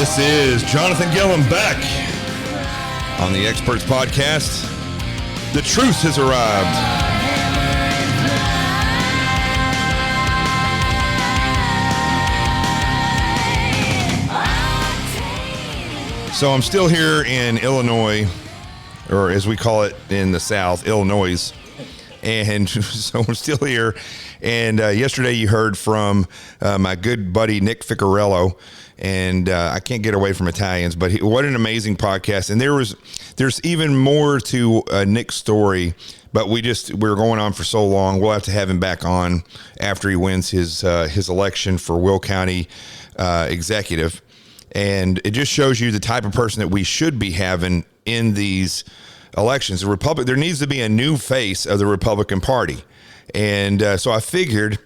This is Jonathan Gilliam back on the Experts Podcast. The truth has arrived. So I'm still here in Illinois, or as we call it in the South, Illinois. And so I'm still here. And yesterday you heard from my good buddy Nick Ficarello. And I can't get away from Italians, but what an amazing podcast. And there's even more to Nick's story, but we're going on for so long. We'll have to have him back on after he wins his election for Will County executive. And it just shows you the type of person that we should be having in these elections. There needs to be a new face of the Republican Party. And so I figured,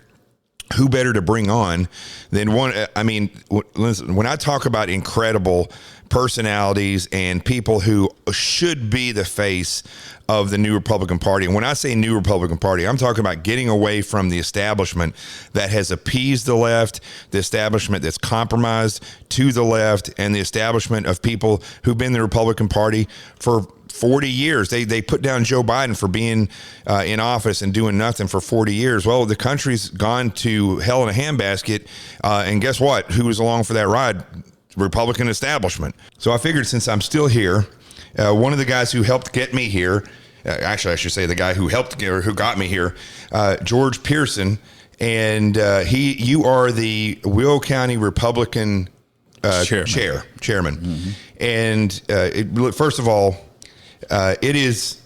who better to bring on than one? I mean, listen, when I talk about incredible personalities and people who should be the face of the new Republican Party, and when I say new Republican Party, I'm talking about getting away from the establishment that has appeased the left, the establishment that's compromised to the left, and the establishment of people who've been in the Republican Party for 40 years. They put down Joe Biden for being in office and doing nothing for 40 years. Well, the country's gone to hell in a handbasket. And guess what? Who was along for that ride? Republican establishment. So I figured, since I'm still here, one of the guys who helped get me here, actually I should say the guy who got me here, George Pearson, and you are the Will County Republican chairman. Mm-hmm. And first of all, there's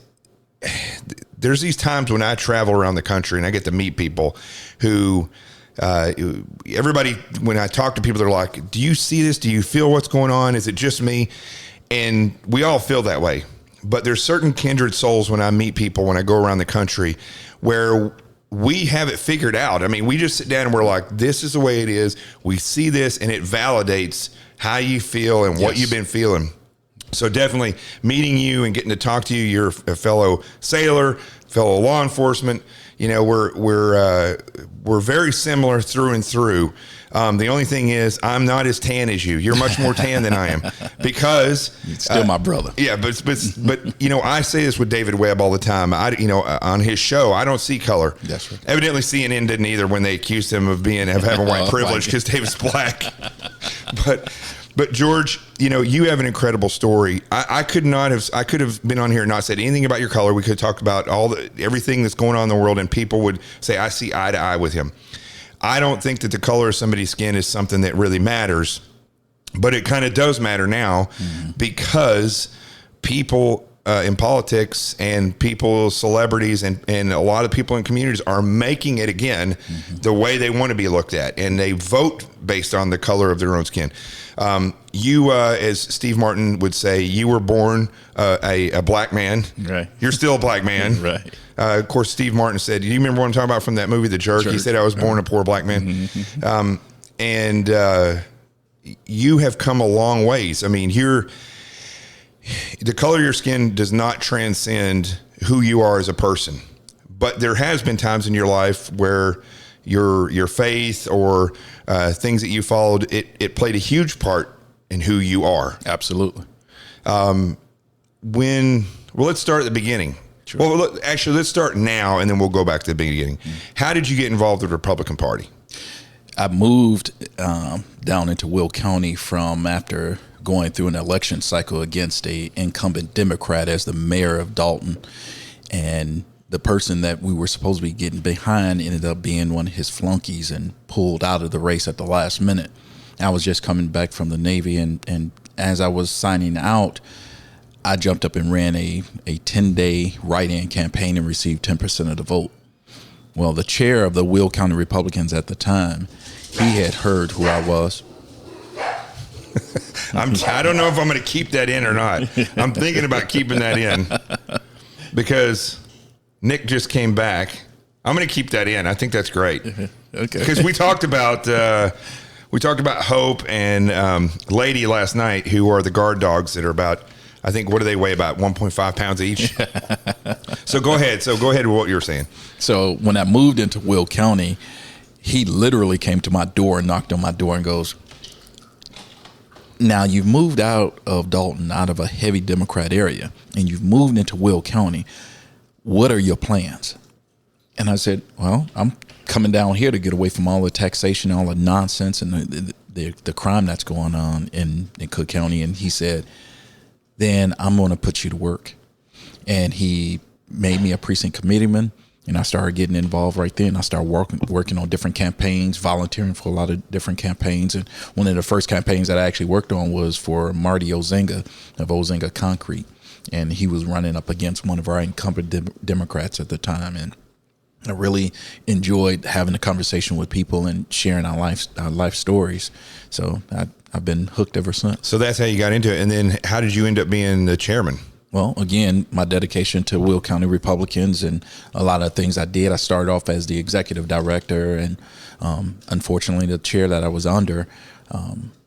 these times when I travel around the country and I get to meet people who, everybody, when I talk to people, they're like, do you see this? Do you feel what's going on? Is it just me? And we all feel that way. But there's certain kindred souls when I meet people, when I go around the country, where we have it figured out. I mean, we just sit down and we're like, this is the way it is. We see this and it validates how you feel and what you've been feeling. So definitely meeting you and getting to talk to you. You're a fellow sailor, fellow law enforcement. You know, we're very similar through and through. The only thing is, I'm not as tan as you. You're much more tan than I am, because you're still my brother. Yeah, but you know, I say this with David Webb all the time. On his show, I don't see color. That's right. Evidently, CNN didn't either when they accused him of having white privilege because David's black. But George, you know, you have an incredible story. I could have been on here and not said anything about your color. We could have talked about everything that's going on in the world, and people would say, I see eye to eye with him. I don't think that the color of somebody's skin is something that really matters, but it kind of does matter now, because people in politics and people, celebrities, and a lot of people in communities are making it again the way they want to be looked at, and they vote based on the color of their own skin. You, as Steve Martin would say, you were born a black man. Right. You're still a black man. Right. Of course, Steve Martin said, do you remember what I'm talking about from that movie, The Jerk? He said, I was born a poor black man. And you have come a long ways. I mean, the color of your skin does not transcend who you are as a person. But there has been times in your life where your faith or things that you followed, it played a huge part in who you are. Absolutely. Let's start at the beginning. Sure. Well, let's start now, and then we'll go back to the beginning. How did you get involved with the Republican Party? I moved down into Will County from after going through an election cycle against a incumbent Democrat as the mayor of Dalton, and the person that we were supposed to be getting behind ended up being one of his flunkies and pulled out of the race at the last minute. I was just coming back from the Navy, and as I was signing out, I jumped up and ran a 10-day write-in campaign and received 10% of the vote. Well, the chair of the Will County Republicans at the time, he had heard who I was. I don't know if I'm going to keep that in or not. I'm thinking about keeping that in because Nick just came back. I'm going to keep that in. I think that's great. Okay. Because we talked about Hope and Lady last night, who are the guard dogs that are about, I think, what do they weigh? About 1.5 pounds each. So go ahead with what you're saying. So when I moved into Will County, he literally came to my door and knocked on my door and goes, now you've moved out of Dalton, out of a heavy Democrat area, and you've moved into Will County. What are your plans? And I said, well, I'm coming down here to get away from all the taxation, all the nonsense, and the crime that's going on in Cook County. And he said, then I'm going to put you to work. And he made me a precinct committeeman, and I started getting involved right then. I started working on different campaigns, volunteering for a lot of different campaigns. And one of the first campaigns that I actually worked on was for Marty Ozinga of Ozinga Concrete. And he was running up against one of our incumbent Democrats at the time. And I really enjoyed having a conversation with people and sharing our life stories. So I've been hooked ever since. So that's how you got into it. And then how did you end up being the chairman? Well, again, my dedication to Will County Republicans and a lot of things I did. I started off as the executive director, and unfortunately, the chair that I was under,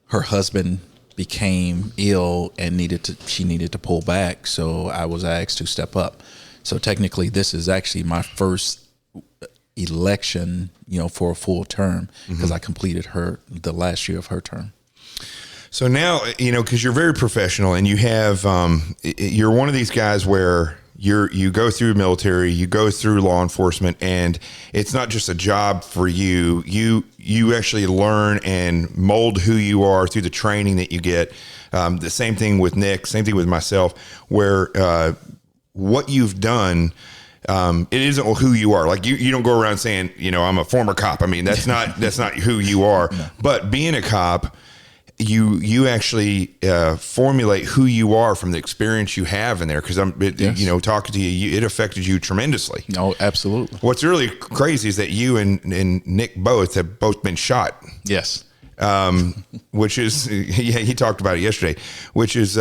her husband became ill and she needed to pull back. So I was asked to step up. So technically, this is actually my first election, for a full term, because I completed the last year of her term. So now, because you're very professional and you have, you're one of these guys where you go through military, you go through law enforcement, and it's not just a job for you. You actually learn and mold who you are through the training that you get. The same thing with Nick, same thing with myself, where what you've done, it isn't who you are. Like you don't go around saying, I'm a former cop. I mean, that's not who you are. No. But being a cop, you actually formulate who you are from the experience you have in there. Because talking to you, it affected you tremendously. Oh, absolutely. What's really crazy is that you and Nick have both been shot. Yes. Which is, he talked about it yesterday, which is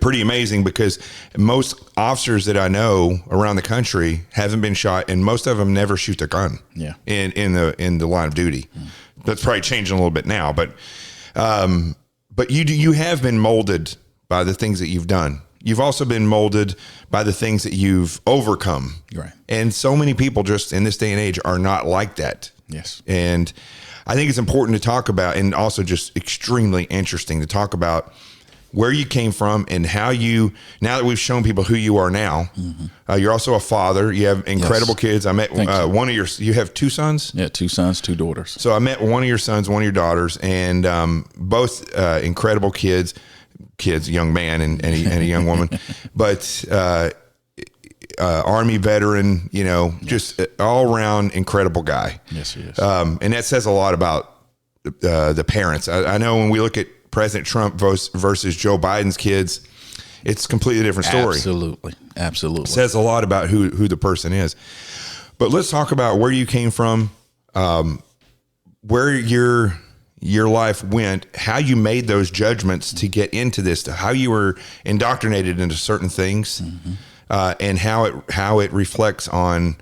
pretty amazing, because most officers that I know around the country haven't been shot, and most of them never shoot their gun. Yeah. In the line of duty. That's probably changing a little bit now, but you have been molded by the things that you've done. You've also been molded by the things that you've overcome. Right. And so many people just in this day and age are not like that. Yes. And I think it's important to talk about, and also just extremely interesting to talk about where you came from and how now that we've shown people who you are now, you're also a father. You have incredible kids. I met one of you have two sons? Yeah, 2 sons, 2 daughters. So I met one of your sons, one of your daughters, and both incredible kids, young man and a young woman, but Army veteran, just all around incredible guy. Yes, he is. And that says a lot about the parents. I know when we look at President Trump versus Joe Biden's kids, it's a completely different story. Absolutely. It says a lot about who the person is. But let's talk about where you came from, where your life went, how you made those judgments to get into this, to how you were indoctrinated into certain things, and how it reflects on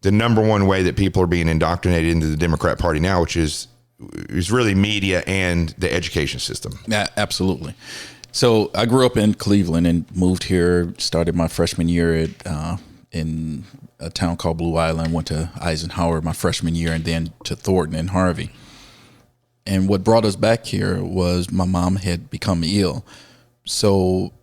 the number one way that people are being indoctrinated into the Democrat Party now, which is really media and the education system. Yeah, absolutely. So I grew up in Cleveland and moved here, started my freshman year in a town called Blue Island, went to Eisenhower my freshman year, and then to Thornton and Harvey. And what brought us back here was my mom had become ill. So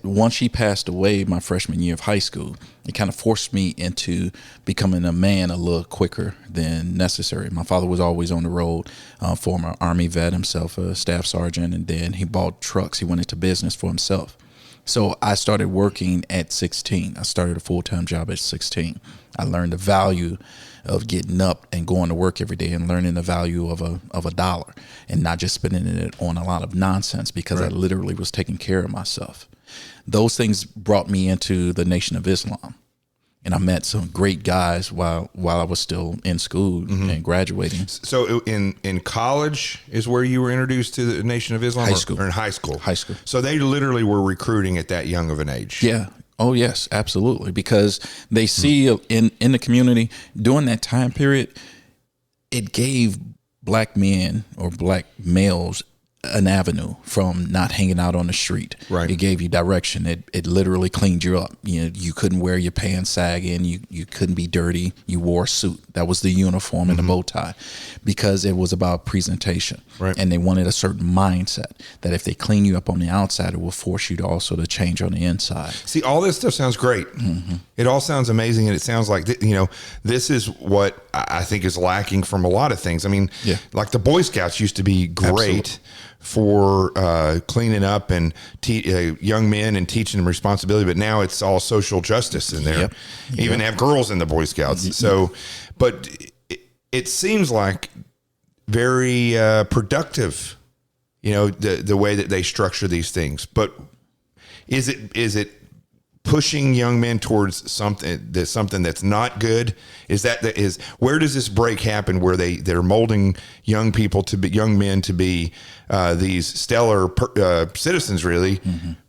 once she passed away my freshman year of high school, it kind of forced me into becoming a man a little quicker than necessary. My father was always on the road, former Army vet himself, a staff sergeant, and then he bought trucks. He went into business for himself. So I started working at 16. I started a full-time job at 16. I learned the value of getting up and going to work every day and learning the value of a dollar and not just spending it on a lot of nonsense, because I literally was taking care of myself. Those things brought me into the Nation of Islam. And I met some great guys while I was still in school and graduating. So in college is where you were introduced to the Nation of Islam? High school. Or in high school? High school. So they literally were recruiting at that young of an age? Yeah. Oh, yes, absolutely. Because they see in the community during that time period, it gave black men or black males an avenue from not hanging out on the street. Right. It gave you direction. It literally cleaned you up. You know, you couldn't wear your pants sagging. You couldn't be dirty. You wore a suit. That was the uniform and the bow tie, because it was about presentation. Right. And they wanted a certain mindset that if they clean you up on the outside, it will force you to also to change on the inside. See, all this stuff sounds great. It all sounds amazing, and it sounds like this is what I think is lacking from a lot of things. I mean, like the Boy Scouts used to be great. Absolutely. For cleaning up and young men and teaching them responsibility, but now it's all social justice in there. Even have girls in the Boy Scouts. So, but it seems like very productive, the way that they structure these things. But is it pushing young men towards something that's not good? Where does this break happen, where they're molding young men to be these stellar citizens, really,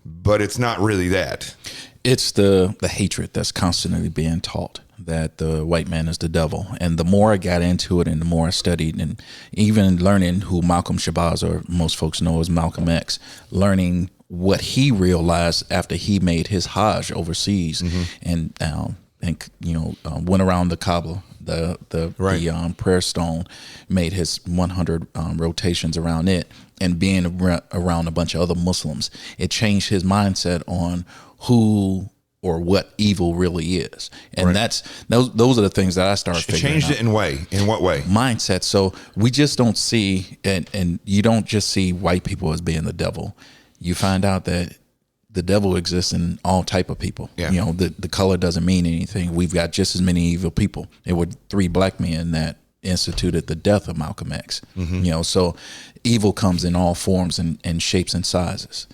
but it's not really that. It's the hatred that's constantly being taught, that the white man is the devil. And the more I got into it and the more I studied, and even learning who Malcolm Shabazz, or most folks know as Malcolm X, learning what he realized after he made his Hajj overseas, and went around the Kaaba, the prayer stone, made his 100 rotations around it, and being around a bunch of other Muslims, it changed his mindset on who or what evil really is. And those are the things that I started figuring out. Changed it in what way? Mindset. So we just don't see, and you don't just see white people as being the devil. You find out that the devil exists in all type of people. Yeah. The color doesn't mean anything. We've got just as many evil people. There were 3 black men that instituted the death of Malcolm X. So evil comes in all forms and shapes and sizes.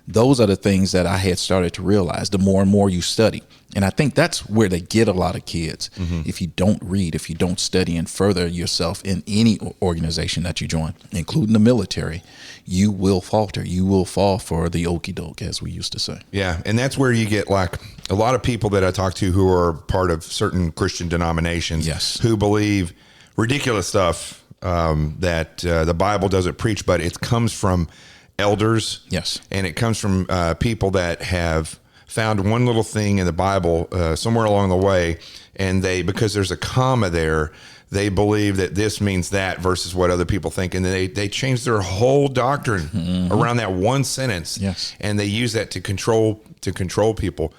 Those are the things that I had started to realize the more and more you study. And I think that's where they get a lot of kids. If you don't read, if you don't study and further yourself in any organization that you join, including the military, you will falter. You will fall for the okie doke, as we used to say. Yeah. And that's where you get like a lot of people that I talk to who are part of certain Christian denominations, who believe ridiculous stuff that the Bible doesn't preach, but it comes from elders. Yes. And it comes from people that have found one little thing in the Bible somewhere along the way, and because there's a comma there, they believe that this means that versus what other people think, and they change their whole doctrine around that one sentence. Yes. And they use that to control people.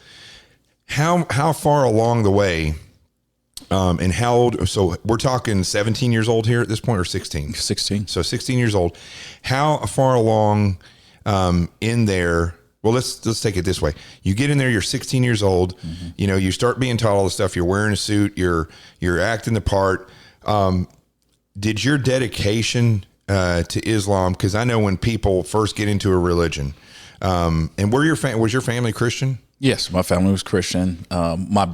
How far along the way, and how old? So we're talking 17 years old here at this point, or 16? 16. So 16 years old. How far along in there? Well, let's take it this way. You get in there, you're 16 years old, you start being taught all the stuff, you're wearing a suit, you're acting the part. Did your dedication to Islam, because I know when people first get into a religion, and was your family Christian? Yes, my family was Christian. My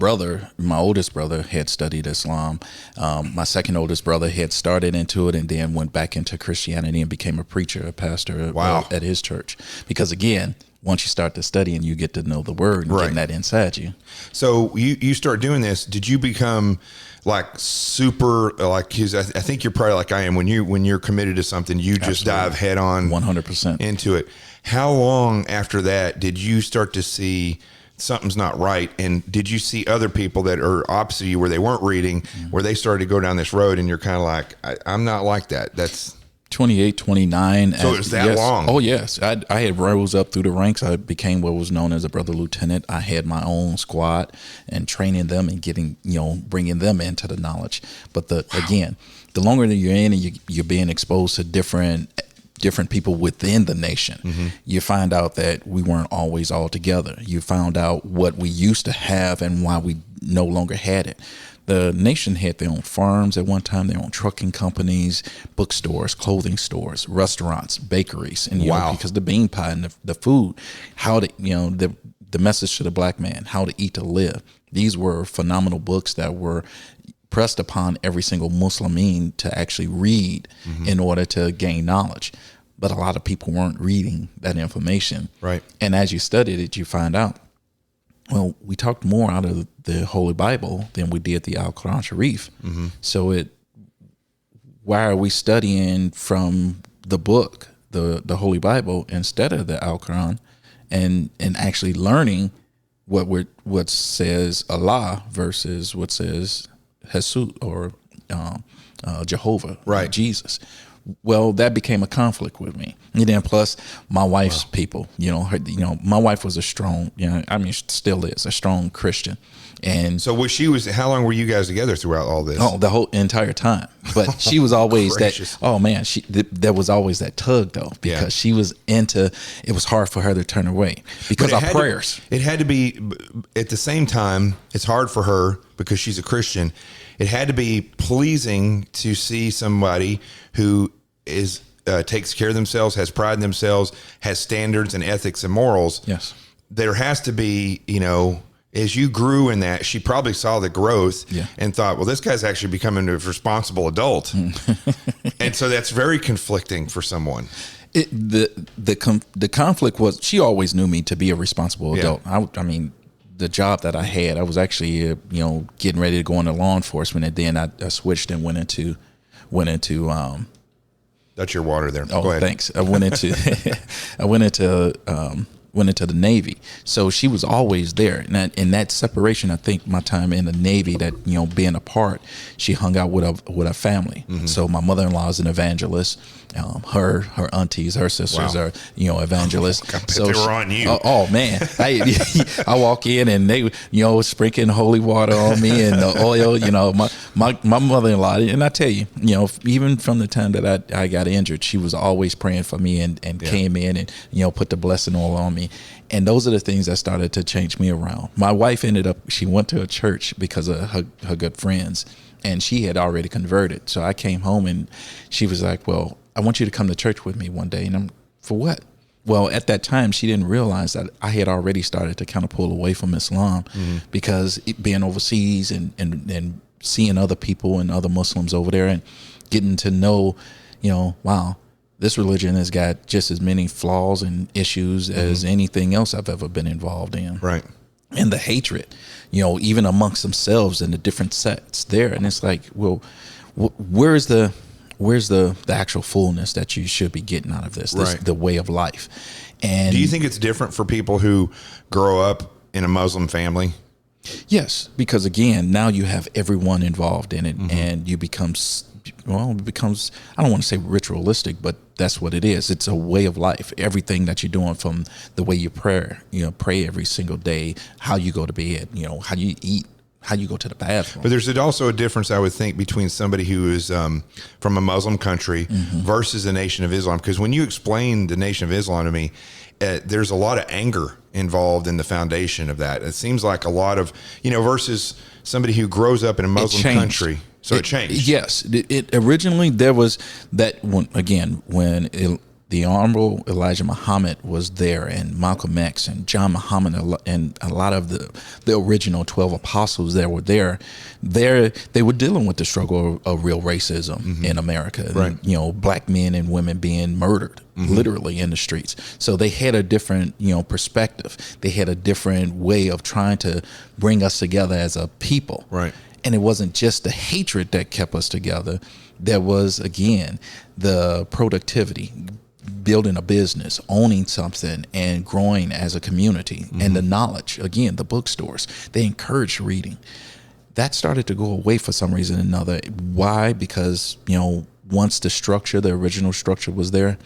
oldest brother, had studied Islam. My second oldest brother had started into it and then went back into Christianity and became a preacher, a pastor at his church. Because again, once you start to study and you get to know the word and getting that inside you. So you start doing this. Did you become like super, I think you're probably like I am. When you're committed to something, you just dive head on 100% into it. How long after that did you start to see something's not right? And did you see other people that are opposite of you, where they weren't reading, where they started to go down this road, and you're kind of like, I'm not like that. That's 28, 29. So it was that long? Oh, yes. I had rose up through the ranks. I became what was known as a brother lieutenant. I had my own squad and training them and bringing them into the knowledge. But again, the longer that you're in and you're being exposed to different people within the nation, you find out that we weren't always all together. You found out what we used to have and why we no longer had it. The nation had their own farms at one time, their own trucking companies, bookstores, clothing stores, restaurants, bakeries, and because the bean pie and the food, how to the message to the black man, how to eat to live. These were phenomenal books that were pressed upon every single Muslim to actually read in order to gain knowledge. But a lot of people weren't reading that information. Right. And as you studied it, you find out, well, we talked more out of the Holy Bible than we did the Al-Quran Sharif. So why are we studying from the book the Holy Bible instead of the Alquran, and actually learning what says Allah versus what says Jesus or Jehovah, right? Jesus. Well, that became a conflict with me. And then plus my wife's people, my wife was a strong, still is a strong Christian. And so how long were you guys together throughout all this? Oh, the whole entire time. But she was always Gracious. there was always that tug though, because she was it was hard for her to turn away because our prayers. It had to be, at the same time, it's hard for her because she's a Christian. It had to be pleasing to see somebody who takes care of themselves, has pride in themselves, has standards and ethics and morals. Yes. There has to be, as you grew in that, she probably saw the growth and thought, well, this guy's actually becoming a responsible adult. And so that's very conflicting for someone. The conflict was, she always knew me to be a responsible adult. I mean, the job that I had, I was actually, getting ready to go into law enforcement, and then I switched and went into. That's your water there. Oh, go ahead. Thanks. I went into the Navy. So she was always there. And in that separation, I think my time in the Navy, that, being apart, she hung out with a family. Mm-hmm. So my mother-in-law is an evangelist. Her aunties, her sisters are, evangelists. I bet they were on you. Oh man. I walk in and they, sprinkling holy water on me and the oil, my mother-in-law. And I tell you, even from the time that I got injured, she was always praying for me and came in and, put the blessing oil on me. And those are the things that started to change me around. My wife she went to a church because of her good friends, and she had already converted. So I came home and she was like, well, I want you to come to church with me one day. And I'm, for what? Well, at that time, she didn't realize that I had already started to kind of pull away from Islam because being overseas and seeing other people and other Muslims over there and getting to know, wow, this religion has got just as many flaws and issues as anything else I've ever been involved in. Right. And the hatred, even amongst themselves and the different sects there. And it's like, well, where's the actual fullness that you should be getting out of this, the way of life? And do you think it's different for people who grow up in a Muslim family? Yes, because again, now you have everyone involved in it, and it becomes, I don't want to say ritualistic, but that's what it is. It's a way of life. Everything that you're doing, from the way you pray every single day, how you go to bed, how you eat, how you go to the bathroom. But there's also a difference, I would think, between somebody who is from a Muslim country versus the Nation of Islam. Because when you explain the Nation of Islam to me, there's a lot of anger involved in the foundation of that. It seems like a lot of, versus somebody who grows up in a Muslim country. So it changed. Yes. It originally, there was that when the Honorable Elijah Muhammad was there, and Malcolm X and John Muhammad and a lot of the original 12 apostles that were there, they were dealing with the struggle of real racism in America. Right. And, black men and women being murdered literally in the streets. So they had a different, perspective. They had a different way of trying to bring us together as a people. Right. And it wasn't just the hatred that kept us together. There was, again, the productivity, building a business, owning something, and growing as a community, and the knowledge. Again, the bookstores, they encouraged reading. That started to go away for some reason or another. Why? Because, once the original structure was there,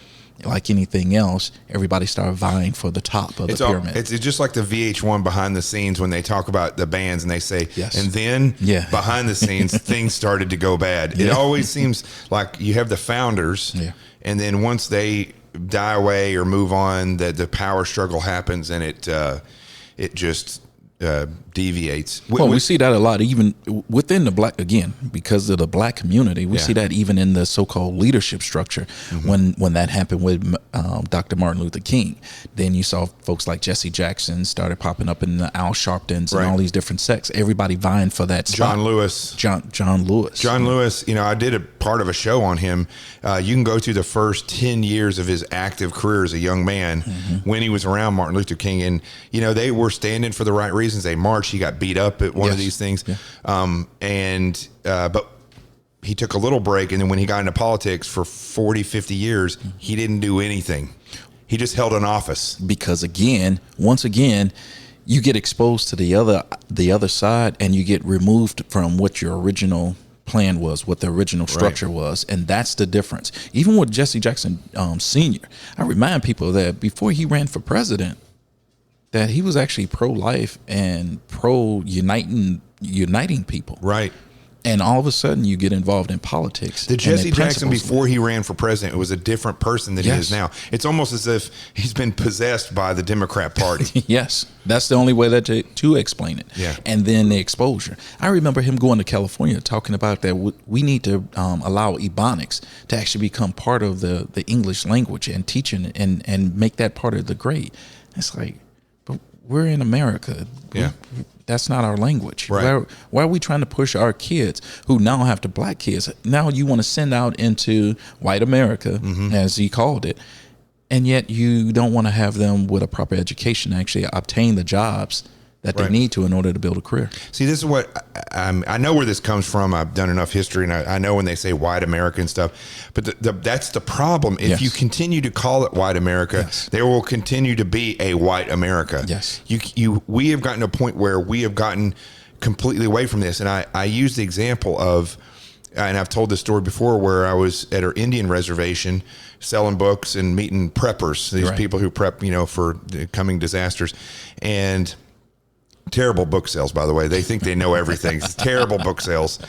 like anything else, everybody started vying for the top of the pyramid. It's just like the VH1 behind the scenes when they talk about the bands and they say, yes. And then behind the scenes, things started to go bad. It always seems like you have the founders, and then once they die away or move on, the power struggle happens, and it just deviates. We see that a lot, even within the black, again, because of the black community. We see that even in the so-called leadership structure. When that happened with Dr. Martin Luther King, then you saw folks like Jesse Jackson started popping up in the Al Sharptons and all these different sects. Everybody vying for that spot. John Lewis. John Lewis. I did a part of a show on him. You can go through the first 10 years of his active career as a young man when he was around Martin Luther King. And, they were standing for the right reasons. They marched. He got beat up at one of these things. But he took a little break, and then when he got into politics for 40, 50 years, he didn't do anything. He just held an office. Because once again, you get exposed to the other side, and you get removed from what your original plan was, what the original structure was, and that's the difference. Even with Jesse Jackson Sr., I remind people that before he ran for president, that he was actually pro-life and uniting people. Right. And all of a sudden, you get involved in politics. The Jesse Jackson before he ran for president was a different person than he is now. It's almost as if he's been possessed by the Democrat Party. Yes, that's the only way to explain it. Yeah. And then the exposure. I remember him going to California talking about that we need to allow Ebonics to actually become part of the English language and teaching and make that part of the grade. It's like, but we're in America. Yeah. That's not our language. Right. Why are we trying to push our kids who now have the black kids? Now you want to send out into white America, as he called it, and yet you don't want to have them with a proper education to actually obtain the jobs that they need to in order to build a career. See, this is what I know where this comes from. I've done enough history, and I know when they say white America and stuff, but that's the problem. If you continue to call it white America, there will continue to be a white America. Yes. We have gotten to a point where we have gotten completely away from this. And I use the example of, and I've told this story before, where I was at our Indian reservation selling books and meeting preppers, these people who prep, for coming disasters. And terrible book sales, by the way. They think they know everything. It's terrible book sales.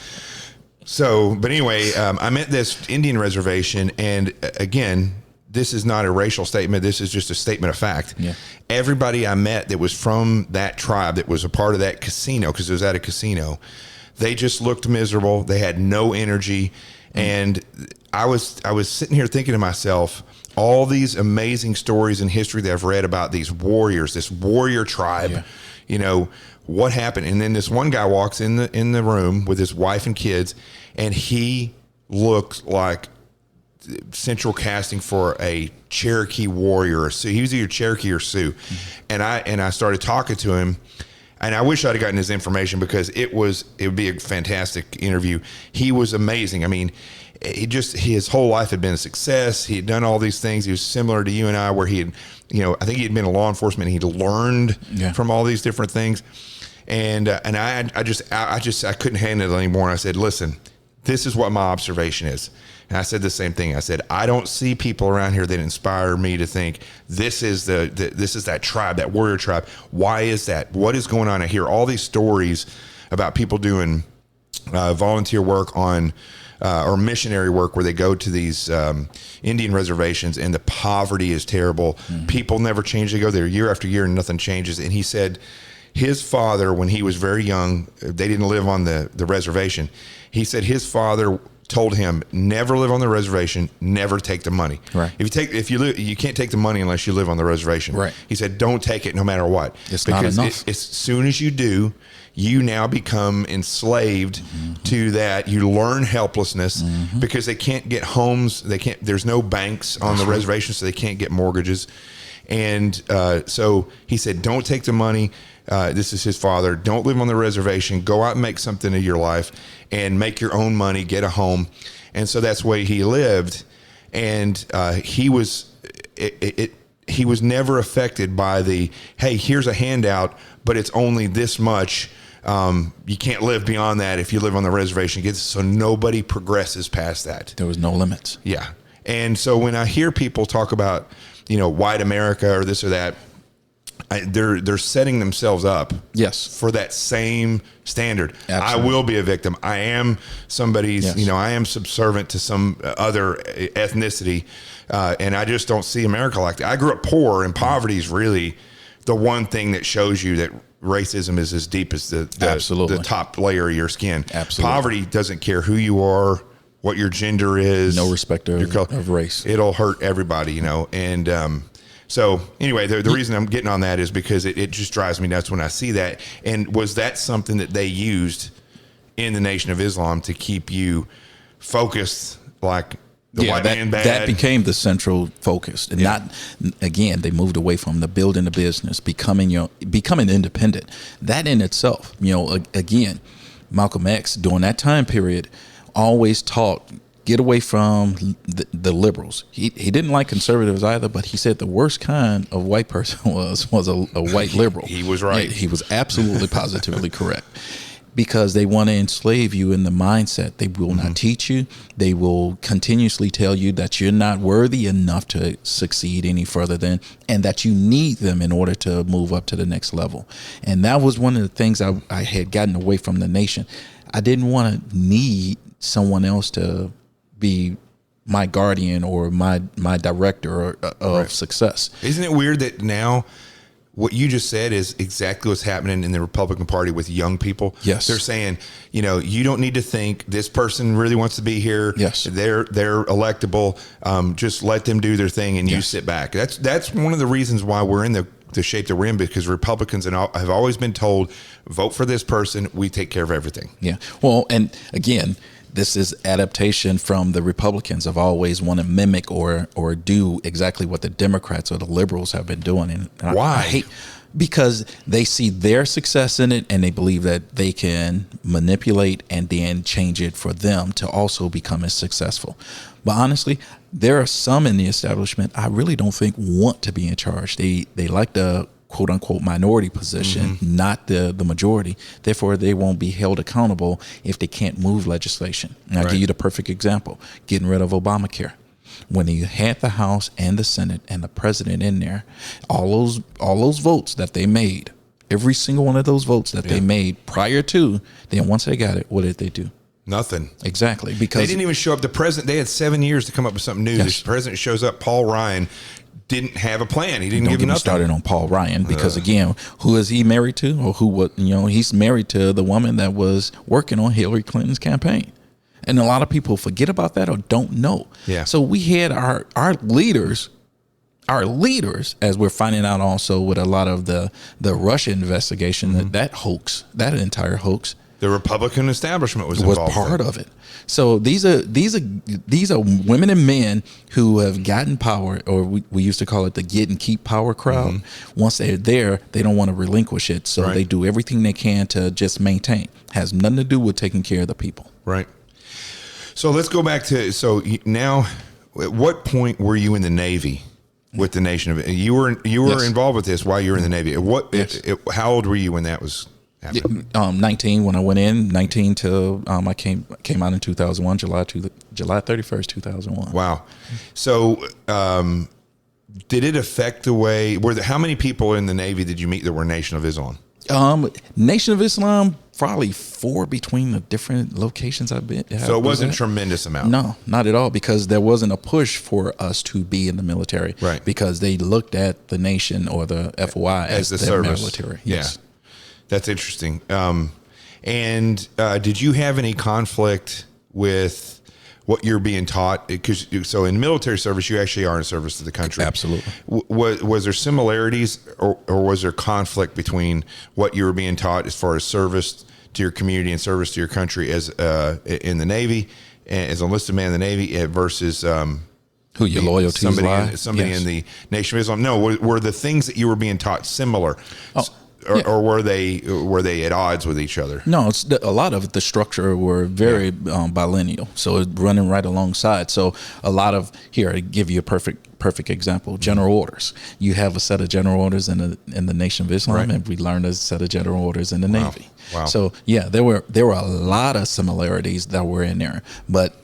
So, but anyway, I'm at this Indian reservation, and again, this is not a racial statement. This is just a statement of fact. Yeah. Everybody I met that was from that tribe, that was a part of that casino, because it was at a casino, they just looked miserable. They had no energy. And I was sitting here thinking to myself, all these amazing stories in history that I've read about these warriors, this warrior tribe, what happened? And then this one guy walks in the room with his wife and kids, and he looks like central casting for a Cherokee warrior or Sioux. He was either Cherokee or Sioux. And I started talking to him, and I wish I'd have gotten his information, because it would be a fantastic interview. He was amazing. I mean, his whole life had been a success. He had done all these things. He was similar to you and I, where he had, I think he had been in law enforcement. He'd learned from all these different things. And I couldn't handle it anymore. And I said, listen, this is what my observation is. And I said the same thing. I said, I don't see people around here that inspire me to think this is that tribe, that warrior tribe. Why is that? What is going on? I hear all these stories about people doing volunteer work on or missionary work, where they go to these Indian reservations, and the poverty is terrible. People never change. They go there year after year and nothing changes. And he said his father, when he was very young, they didn't live on the reservation. He said his father told him, never live on the reservation, never take the money. Right. You can't take the money unless you live on the reservation. Right. He said, don't take it no matter what. It's not enough. As soon as you do, you now become enslaved to that. You learn helplessness, because they can't get homes. There's no banks on the reservation, so they can't get mortgages. And so he said, don't take the money. This is his father. Don't live on the reservation. Go out and make something of your life and make your own money, get a home. And so that's the way he lived. And he was never affected by the, hey, here's a handout, but it's only this much. You can't live beyond that if you live on the reservation. So nobody progresses past that. There was no limits. Yeah. And so when I hear people talk about, white America or this or that, they're setting themselves up for that same standard. Absolutely. I will be a victim. I am somebody's, I am subservient to some other ethnicity. And I just don't see America like that. I grew up poor, and poverty is really the one thing that shows you that racism is as deep as the top layer of your skin. Absolutely. Poverty doesn't care who you are, what your gender is. No respect of race. It'll hurt everybody, And so anyway, the reason I'm getting on that is because it just drives me nuts when I see that. And was that something that they used in the Nation of Islam to keep you focused, like the white man bad? That became the central focus. And not, again, they moved away from the building the business, becoming independent. That in itself, again, Malcolm X during that time period always taught, get away from the liberals. He didn't like conservatives either, but he said the worst kind of white person was a white liberal. He was right. He was absolutely positively correct. Because they want to enslave you in the mindset. They will not teach you. They will continuously tell you that you're not worthy enough to succeed any further than, and that you need them in order to move up to the next level. And that was one of the things I had gotten away from the nation. I didn't want to need someone else to be my guardian or my director of success. Isn't it weird that now what you just said is exactly what's happening in the Republican Party with young people? Yes. They're saying, you don't need to think this person really wants to be here. Yes. They're electable. Just let them do their thing and you sit back. That's one of the reasons why we're in the shape that we're in, because Republicans have always been told, vote for this person. We take care of everything. Yeah. Well, and again, this is adaptation from the Republicans of always want to mimic or do exactly what the Democrats or the liberals have been doing. And why? I hate, because they see their success in it and they believe that they can manipulate and then change it for them to also become as successful. But honestly, there are some in the establishment I really don't think want to be in charge. They like the quote unquote minority position, not the majority. Therefore, they won't be held accountable if they can't move legislation. And I'll give you the perfect example, getting rid of Obamacare. When you had the House and the Senate and the president in there, all those votes that they made, every single one of those votes that they made prior to, then once they got it, what did they do? Nothing. Exactly. Because they didn't even show up. The president, they had 7 years to come up with something new. Yes. The president shows up, Paul Ryan didn't have a plan. He didn't Don't give get me nothing. started on Paul Ryan, because again, who is he married to, or he's married to the woman that was working on Hillary Clinton's campaign. And a lot of people forget about that or don't know. Yeah. So we had our leaders, as we're finding out also with a lot of the Russia investigation, that hoax, that entire hoax, The Republican establishment was involved. part of it. So these are women and men who have gotten power, or we used to call it the get and keep power crowd. Once they're there, they don't want to relinquish it. So they do everything they can to just maintain. Has nothing to do with taking care of the people. Right. So let's go back to, now, at what point were you in the Navy with the Nation of, you were involved with this while you were in the Navy. How old were you when that was happening? 19 when I went in, 19 till I came out in 2001, July 31st, 2001. Wow. So did it affect the way, how many people in the Navy did you meet that were Nation of Islam? Nation of Islam, probably 4 between the different locations I've been. So it wasn't a tremendous amount. No, not at all, because there wasn't a push for us to be in the military. Right. Because they looked at the Nation or the FOI as the service. Military. Yes. Yeah. That's interesting. And did you have any conflict with what you're being taught? Because so in military service, you actually are in service to the country. Absolutely. Was there similarities or was there conflict between what you were being taught as far as service to your community and service to your country as in the Navy, as an enlisted man in the Navy versus who your loyalties lie? Somebody in the Nation of Islam? No, were the things that you were being taught similar? Or were they at odds with each other? No, a lot of the structure were very bilineal, so it's running right alongside. So a lot of, here, to give you a perfect example, general orders. You have a set of general orders in the Nation of Islam, and we learned a set of general orders in the Navy. Wow. So there were a lot of similarities that were in there, but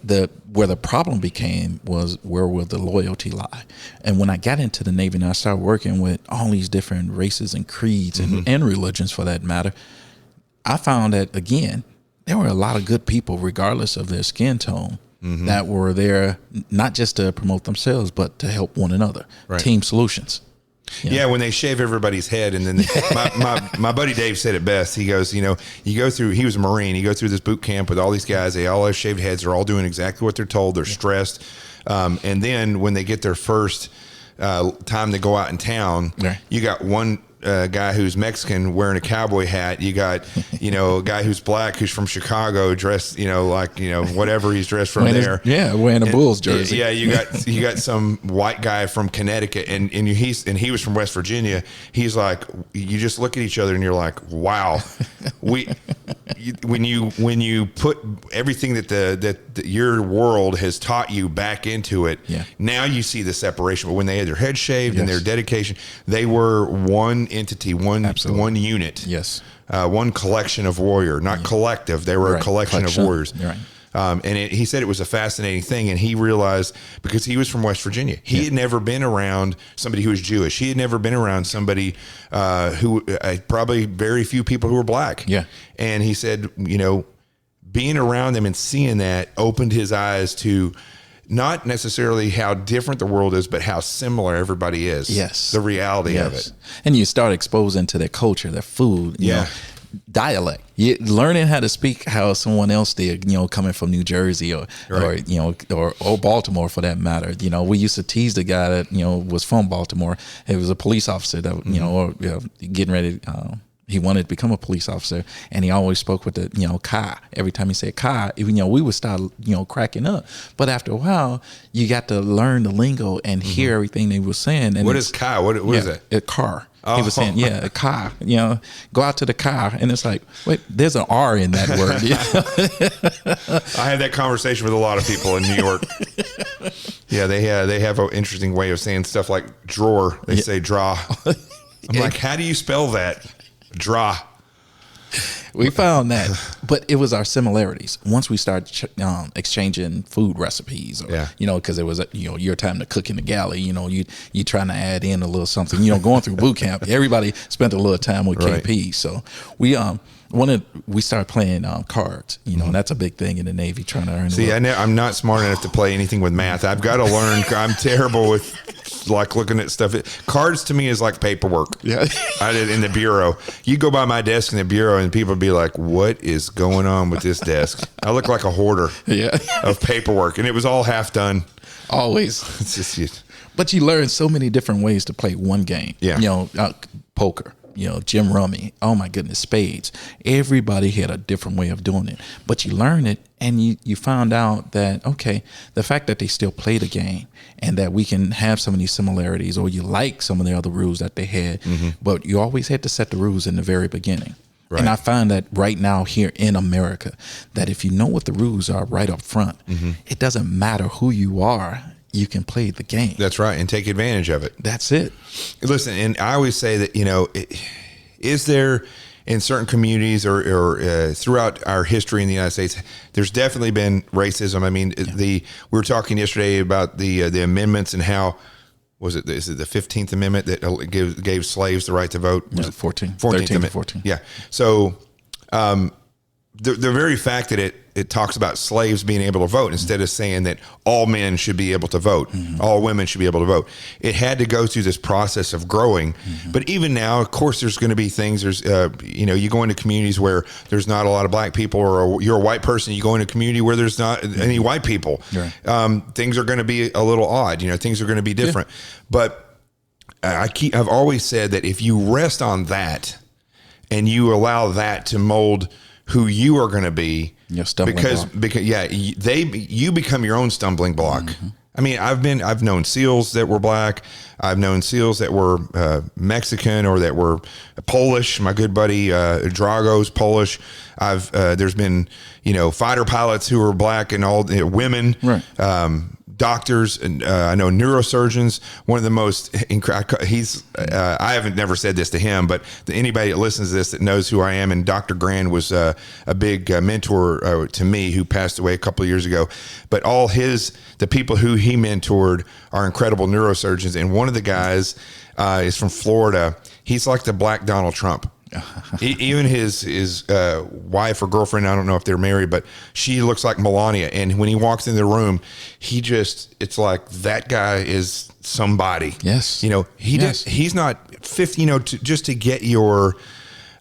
where the problem became was where will the loyalty lie? And when I got into the Navy and I started working with all these different races and creeds and religions for that matter, I found that, again, there were a lot of good people, regardless of their skin tone, that were there not just to promote themselves, but to help one another. Right. Team solutions. Yeah, when they shave everybody's head, and then my buddy Dave said it best. He goes, you go through. He was a Marine. You go through this boot camp with all these guys. They all have shaved heads. They're all doing exactly what they're told. They're stressed, and then when they get their first time to go out in town, you got one a guy who's Mexican wearing a cowboy hat. You got, a guy who's black who's from Chicago dressed, whatever he's dressed from there. Wearing a Bulls jersey. Yeah, you got some white guy from Connecticut, and he was from West Virginia. He's like, you just look at each other and you're like, wow, when you put everything that your world has taught you back into it, now you see the separation. But when they had their head shaved and their dedication, they were one entity, one unit. Yes. One collection of warrior, not collective. They were a collection of warriors. Right. He said it was a fascinating thing, and he realized, because he was from West Virginia, he had never been around somebody who was Jewish. He had never been around somebody who probably very few people who were black. Yeah. And he said, being around them and seeing that opened his eyes to not necessarily how different the world is, but how similar everybody is. Yes. The reality of it. And you start exposing to their culture, their food, you know, dialect. Learning how to speak how someone else did, coming from New Jersey or Baltimore for that matter. We used to tease the guy that, was from Baltimore. He was a police officer that, getting ready, he wanted to become a police officer, and he always spoke with the, Ka. Every time he said Ka, we would start, cracking up. But after a while, you got to learn the lingo and hear everything they were saying. And what is Ka? What is it? A car. He was saying, a car, go out to the car. And it's like, wait, there's an R in that word. I had that conversation with a lot of people in New York. Yeah, they have an interesting way of saying stuff like drawer. They say draw. I'm like, how do you spell that? Draw. We found that, but it was our similarities. Once we started exchanging food recipes, because it was your time to cook in the galley. You trying to add in a little something. Going through boot camp, everybody spent a little time with KP. So we started playing cards. And that's a big thing in the Navy, trying to earn. See, I'm not smart enough to play anything with math. I've got to learn. I'm terrible with looking at stuff. Cards to me is like paperwork. Yeah, I did in the bureau. You go by my desk in the bureau, and people be like, "What is going on with this desk?" I look like a hoarder. Of paperwork, and it was all half done. Always. It's just, but you learn so many different ways to play one game. Yeah. Poker. Jim Rummy, oh my goodness, spades. Everybody had a different way of doing it. But you learn it, and you found out that, okay, the fact that they still play the game and that we can have some of these similarities, or you like some of the other rules that they had, but you always had to set the rules in the very beginning. Right. And I find that right now here in America, that if you know what the rules are right up front, it doesn't matter who you are. You can play the game. That's right, and take advantage of it. That's it. Listen, and I always say that, is there in certain communities or throughout our history in the United States, there's definitely been racism. I mean, we were talking yesterday about the amendments and how, is it the 15th Amendment that gave slaves the right to vote? Was it 14th Amendment? 14. Yeah. So the very fact that it talks about slaves being able to vote, instead of saying that all men should be able to vote, all women should be able to vote, it had to go through this process of growing. But even now, of course, there's going to be things. There's you go into communities where there's not a lot of black people, or you're a white person, you go into a community where there's not any white people. Right. Things are going to be a little odd. Things are going to be different. But I've always said that if you rest on that and you allow that to mold who you are going to be, because you become your own stumbling block. I mean, I've known SEALs that were black. I've known SEALs that were Mexican or that were Polish. My good buddy Drago's Polish. There's been fighter pilots who are black, and all women. Right. Doctors, and I know neurosurgeons. One of the most I haven't never said this to him, but anybody that listens to this that knows who I am, and Dr. Grand was a big mentor to me, who passed away a couple of years ago. But the people who he mentored are incredible neurosurgeons, and one of the guys is from Florida. He's like the black Donald Trump. Even his wife or girlfriend, I don't know if they're married, but she looks like Melania. And when he walks in the room, it's like that guy is somebody. Yes. He's not 50, just to get your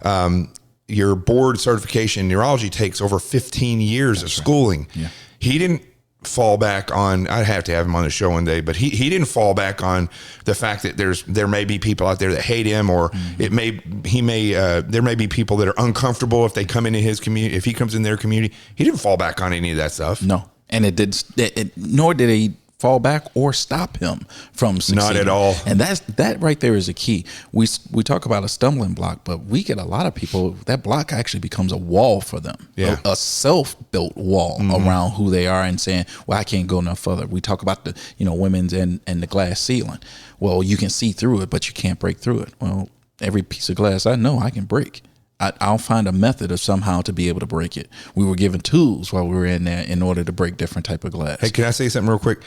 board certification in neurology takes over 15 years of schooling. Right. Yeah. He didn't fall back on, I'd have to have him on the show one day, but he didn't fall back on the fact that there may be people out there that hate him, or there may be people that are uncomfortable if they come into his community, if he comes in their community. He didn't fall back on any of that stuff. No. And nor did he fall back or stop him from succeeding. Not at all. And that right there is a key. We talk about a stumbling block, but we get a lot of people, that block actually becomes a wall for them. Yeah. A self-built wall around who they are, and saying, well, I can't go no further. We talk about the, women's and the glass ceiling. Well, you can see through it, but you can't break through it. Well, every piece of glass I know I can break. I'll find a method of somehow to be able to break it. We were given tools while we were in there in order to break different type of glass. Hey, can I say something real quick?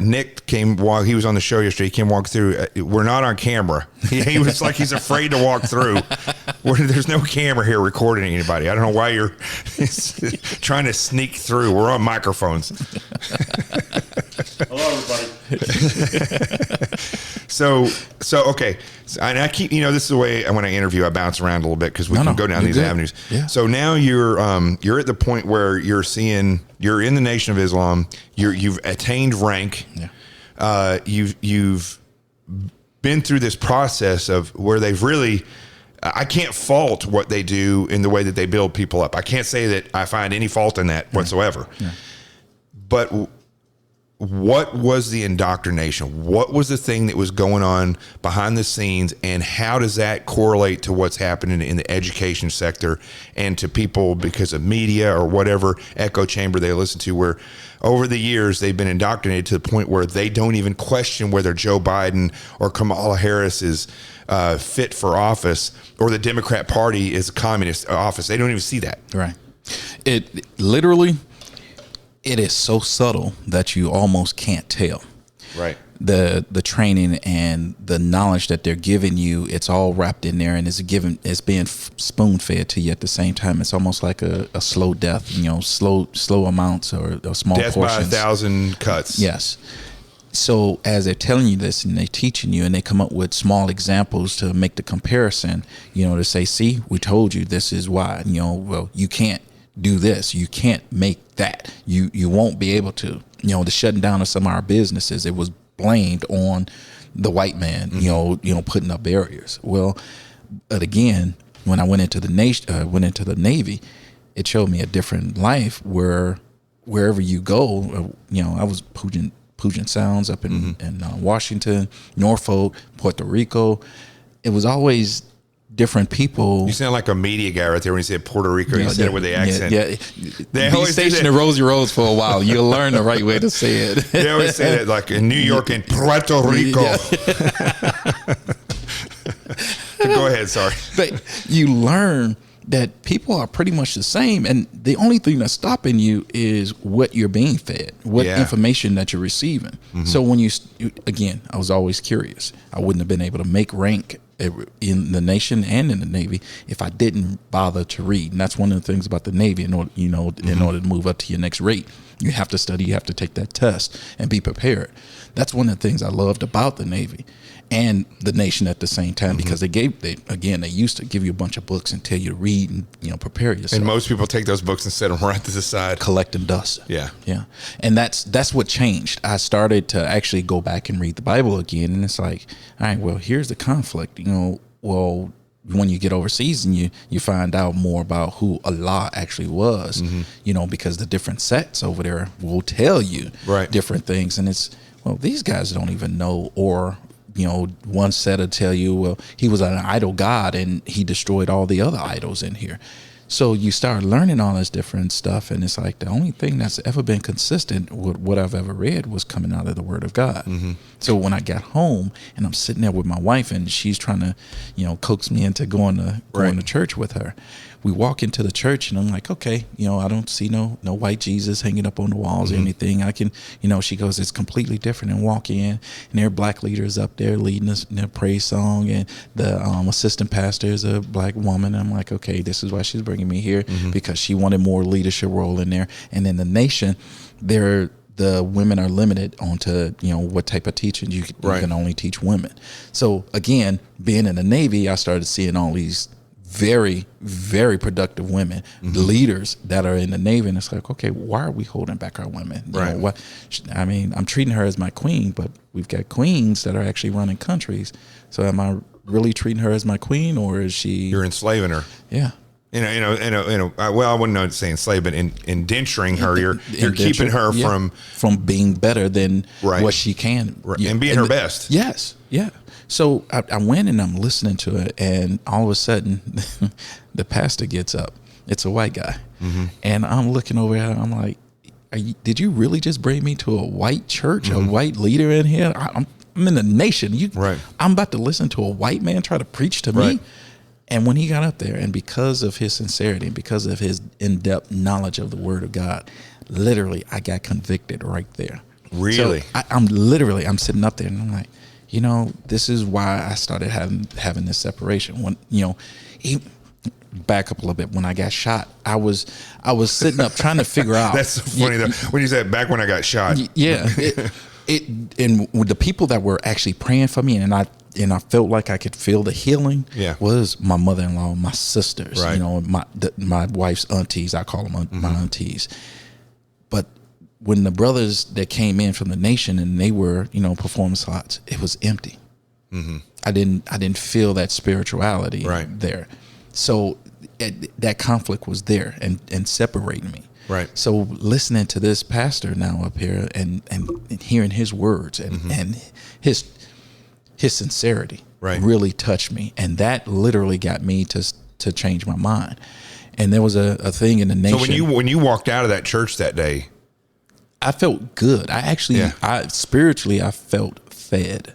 Nick came while he was on the show yesterday. He came walk through. We're not on camera. He was like he's afraid to walk through. There's no camera here recording anybody. I don't know why you're trying to sneak through. We're on microphones. Hello, everybody. So okay. And I keep, this is the way when I interview, I bounce around a little bit because we can go down these avenues. Yeah. So now you're at the point where you're in the Nation of Islam. You've attained rank. Yeah. You've been through this process of where they've really, I can't fault what they do in the way that they build people up. I can't say that I find any fault in that whatsoever. Yeah. But what was the indoctrination? What was the thing that was going on behind the scenes, and how does that correlate to what's happening in the education sector and to people because of media or whatever echo chamber they listen to, where over the years they've been indoctrinated to the point where they don't even question whether Joe Biden or Kamala Harris is fit for office, or the Democrat Party is a communist office. They don't even see that. Right. It literally... It is so subtle that you almost can't tell. Right. The training and the knowledge that they're giving you, it's all wrapped in there, and it's being spoon fed to you at the same time. It's almost like a slow death, slow amounts or small death portions. By 1,000 cuts. Yes. So as they're telling you this and they're teaching you, and they come up with small examples to make the comparison, to say, see, we told you this is why, well, you can't do this, you can't make that, you won't be able to. The shutting down of some of our businesses, it was blamed on the white man, putting up barriers. Well, but again, when I went into the Navy, it showed me a different life where wherever you go, I was Puget Sounds up in Washington, Norfolk, Puerto Rico. It was always different people. You sound like a media guy right there when you said Puerto Rico. You said it with the accent. Yeah. They always stationed in Rosie Roads for a while. You'll learn the right way to say it. They always say that, like in New York and Puerto Rico. Yeah. Go ahead, sorry. But you learn that people are pretty much the same, and the only thing that's stopping you is what you're being fed, what information that you're receiving. Mm-hmm. So when again, I was always curious. I wouldn't have been able to make rank in the Nation and in the Navy if I didn't bother to read. And that's one of the things about the Navy. In order to move up to your next rate, you have to study, you have to take that test and be prepared. That's one of the things I loved about the Navy and the Nation at the same time, because they used to give you a bunch of books and tell you to read and prepare yourself. And most people take those books and set them right to the side, collecting dust. Yeah. And that's what changed. I started to actually go back and read the Bible again, and it's like, all right, well, here's the conflict. Well, when you get overseas and you find out more about who Allah actually was, because the different sects over there will tell you different things, and it's, well, these guys don't even know, or one set will tell you, well, he was an idol god and he destroyed all the other idols in here. So you start learning all this different stuff, and it's like the only thing that's ever been consistent with what I've ever read was coming out of the Word of God. So when I got home and I'm sitting there with my wife and she's trying to, coax me into going to church with her, we walk into the church and I'm like, okay, I don't see no white Jesus hanging up on the walls or anything. I can, she goes, it's completely different, and walk in and there are black leaders up there leading us in a praise song, and the assistant pastor is a black woman. And I'm like, okay, this is why she's bringing me here, because she wanted more leadership role in there. And in the Nation, the women are limited onto, what type of teaching you can only teach women. So again, being in the Navy, I started seeing all these very, very productive women, leaders that are in the Navy. And it's like, okay, why are we holding back our women? You know, what? I mean, I'm treating her as my queen, but we've got queens that are actually running countries. So am I really treating her as my queen, or is she? You're enslaving her. Yeah. Well, I wouldn't know say enslaved, but indenturing her. You're keeping her from being better than what she can, and being her best. Yes, yeah. So I went and I'm listening to it, and all of a sudden, the pastor gets up. It's a white guy, and I'm looking over at him. I'm like, "Did you really just bring me to a white church, a white leader in here? I'm in the nation. I'm about to listen to a white man try to preach to me." And when he got up there, and because of his sincerity and because of his in-depth knowledge of the Word of God, literally, I got convicted right there. Really? So I'm sitting up there, and I'm like, you know, this is why I started having this separation. When, you know, back up a little bit. When I got shot, I was sitting up trying to figure out. That's so funny though. When you said back when I got shot. Yeah. And with the people that were actually praying for me, and I felt like I could feel the healing. Was my mother-in-law, my sisters, you know, my wife's aunties. I call them my aunties. But when the brothers that came in from the nation and they were, you know, performing slots, it was empty. I didn't feel that spirituality there. So that conflict was there and separating me. So listening to this pastor now up here and hearing his words and his sincerity really touched me, and that literally got me to change my mind. And there was a thing in the nation. So when you walked out of that church that day, I felt good. I actually, spiritually, I felt fed.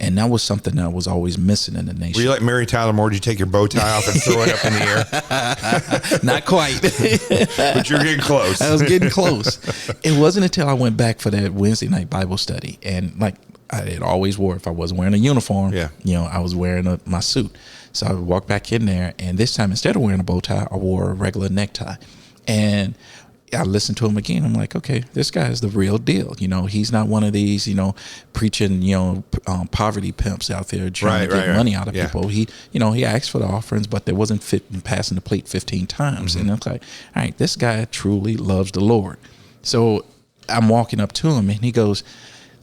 And that was something that was always missing in the nation. Were you like Mary Tyler Moore? Did you take your bow tie off and throw it up in the air? Not quite. But you're getting close. I was getting close. It wasn't until I went back for that Wednesday night Bible study. And like I had always wore, if I wasn't wearing a uniform, you know, I was wearing my suit. So I would walk back in there. And this time, instead of wearing a bow tie, I wore a regular necktie. And I listened to him again. I'm like, okay, this guy is the real deal. You know, he's not one of these, you know, preaching, you know, poverty pimps out there trying to get money out of people. He, you know, he asked for the offerings, but there wasn't passing the plate 15 times. And I'm like, all right, this guy truly loves the Lord. So I'm walking up to him and he goes,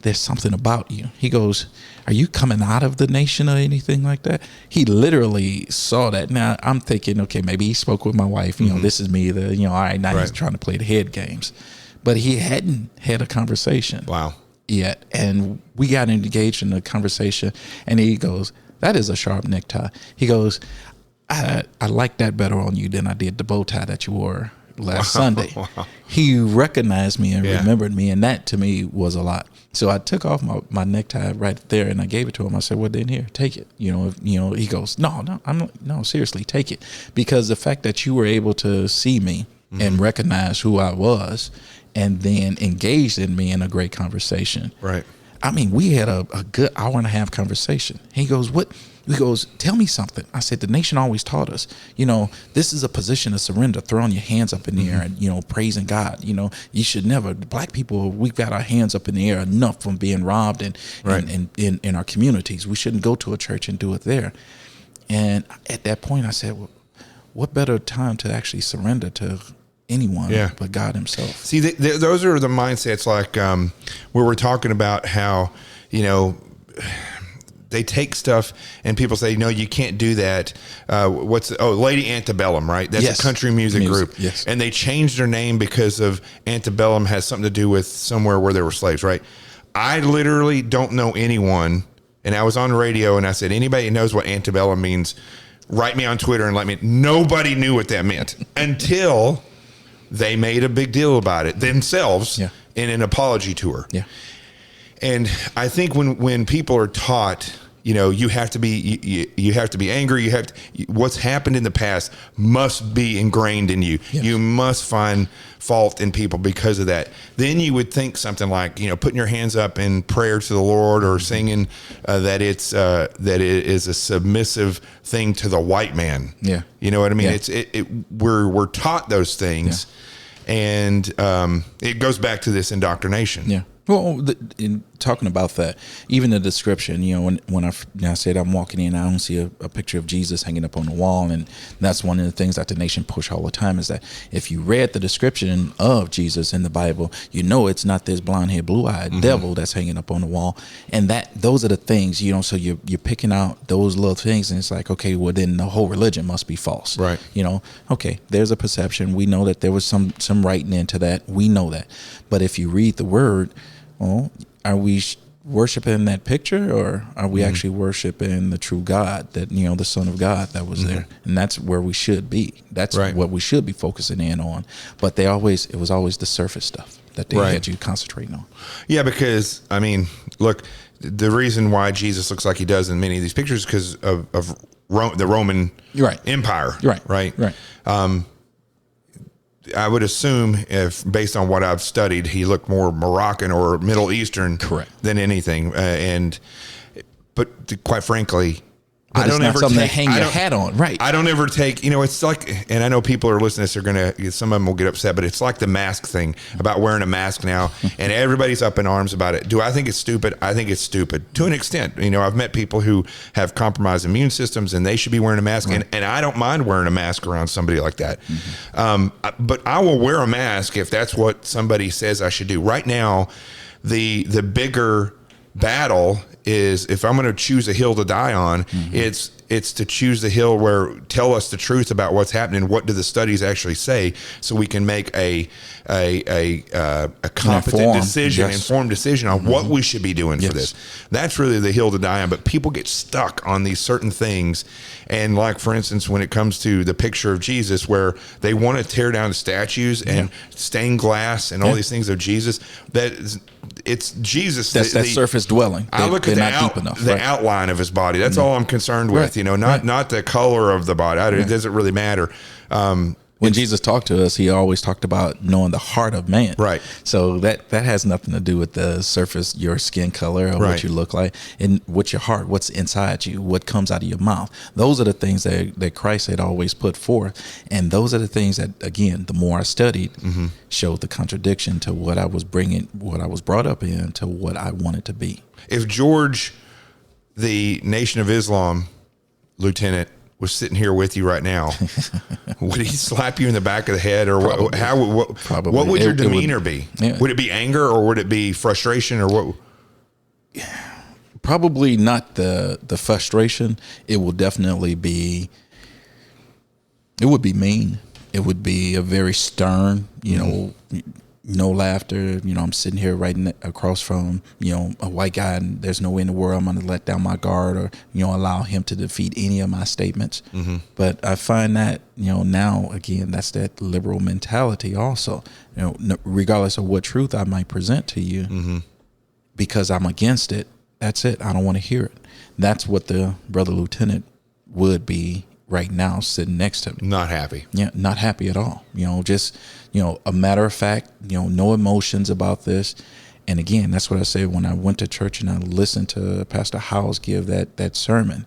there's something about you. He goes, are you coming out of the nation or anything like that? He literally saw that. Now I'm thinking, okay, maybe he spoke with my wife. You know, this is me. All right, now he's trying to play the head games. But he hadn't had a conversation. Yet. And we got engaged in a conversation, and he goes, that is a sharp necktie. He goes, I like that better on you than I did the bow tie that you wore last Sunday. He recognized me and remembered me, and that to me was a lot. So I took off my necktie right there and I gave it to him. I said, well, then here, take it. You know, he goes, no, seriously, take it. Because the fact that you were able to see me and recognize who I was and then engaged in me in a great conversation. I mean, we had a good hour and a half conversation. He goes, what? He goes, tell me something. I said, the nation always taught us, you know, this is a position of surrender, throwing your hands up in the air and, you know, praising God. You know, you should never, black people, we've got our hands up in the air enough from being robbed and in our communities. We shouldn't go to a church and do it there. And at that point, I said, well, what better time to actually surrender to anyone but God himself? See, those are the mindsets like where we're talking about how, you know, they take stuff and people say, no, you can't do that. Lady Antebellum, right? That's a country music group. And they changed their name because of Antebellum has something to do with somewhere where there were slaves, right? I literally don't know anyone. And I was on radio and I said, anybody who knows what Antebellum means, write me on Twitter and let me. Nobody knew what that meant until they made a big deal about it themselves in an apology tour. And I think when people are taught, you know, you have to be angry. What's happened in the past must be ingrained in you. You must find fault in people because of that. Then you would think something like, you know, putting your hands up in prayer to the Lord or singing that it is a submissive thing to the white man. You know what I mean? We're taught those things, and it goes back to this indoctrination. Well, in talking about that, even the description, when I said I'm walking in, I don't see a picture of Jesus hanging up on the wall, and that's one of the things that the nation push all the time is that if you read the description of Jesus in the Bible, it's not this blonde-haired, blue-eyed devil that's hanging up on the wall, and those are the things, so you're picking out those little things, and it's like, okay, well then the whole religion must be false, right? Okay, there's a perception. We know that there was some writing into that. We know that, but if you read the word, well, are we worshiping that picture, or are we actually worshiping the true God, that the Son of God that was there? And that's where we should be. That's what we should be focusing in on. But it was always the surface stuff that they had you concentrating on. Yeah, because look, the reason why Jesus looks like he does in many of these pictures is because of the Roman Empire, right. I would assume, if based on what I've studied, he looked more Moroccan or Middle Eastern than anything. But quite frankly, I don't ever something to hang your hat on, right? I don't ever take, it's like, and I know people are listening to this, are some of them will get upset, but it's like the mask thing about wearing a mask now, and everybody's up in arms about it. Do I think it's stupid? I think it's stupid to an extent. I've met people who have compromised immune systems, and they should be wearing a mask, and I don't mind wearing a mask around somebody like that. But I will wear a mask if that's what somebody says I should do. Right now, the bigger battle is, if I'm going to choose a hill to die on, it's to choose the hill where tell us the truth about what's happening. What do the studies actually say, so we can make a competent informed decision on what we should be doing for this. That's really the hill to die on. But people get stuck on these certain things, and like, for instance, when it comes to the picture of Jesus, where they want to tear down the statues and stained glass and all these things of Jesus, it's Jesus. That's that surface dwelling. I look at the outline of his body. That's all I'm concerned with. Not the color of the body. It doesn't really matter. When Jesus talked to us, he always talked about knowing the heart of man. Right. So that has nothing to do with the surface, your skin color, or what you look like, and what's your heart, what's inside you, what comes out of your mouth. Those are the things that Christ had always put forth. And those are the things that, again, the more I studied, showed the contradiction to what I was brought up in, to what I wanted to be. If George, the Nation of Islam lieutenant, was sitting here with you right now, would he slap you in the back of the head, or what would your demeanor be? Yeah. Would it be anger, or would it be frustration, or what? Probably not the frustration. It will definitely be. It would be mean. It would be a very stern, no laughter. I'm sitting here right across from, a white guy, and there's no way in the world I'm going to let down my guard or, allow him to defeat any of my statements. But I find that, now, again, that's that liberal mentality also, regardless of what truth I might present to you, because I'm against it. That's it. I don't want to hear it. That's what the brother lieutenant would be right now, sitting next to me. Not happy. Yeah, not happy at all. Just, a matter of fact, no emotions about this. And again, that's what I said when I went to church and I listened to Pastor Howes give that sermon.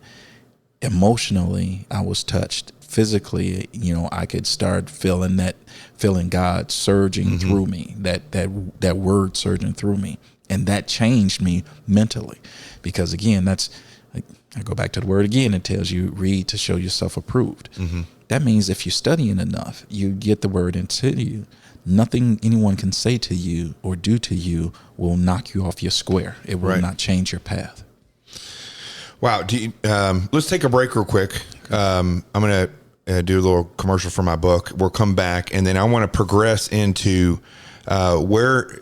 Emotionally, I was touched. Physically, I could start feeling God surging through me, that word surging through me. And that changed me mentally, because again, I go back to the word again. It tells you, read to show yourself approved. That means if you're studying enough, you get the word into you. Nothing anyone can say to you or do to you will knock you off your square. It will not change your path. Wow. Let's take a break real quick. I'm going to do a little commercial for my book. We'll come back, and then I want to progress into where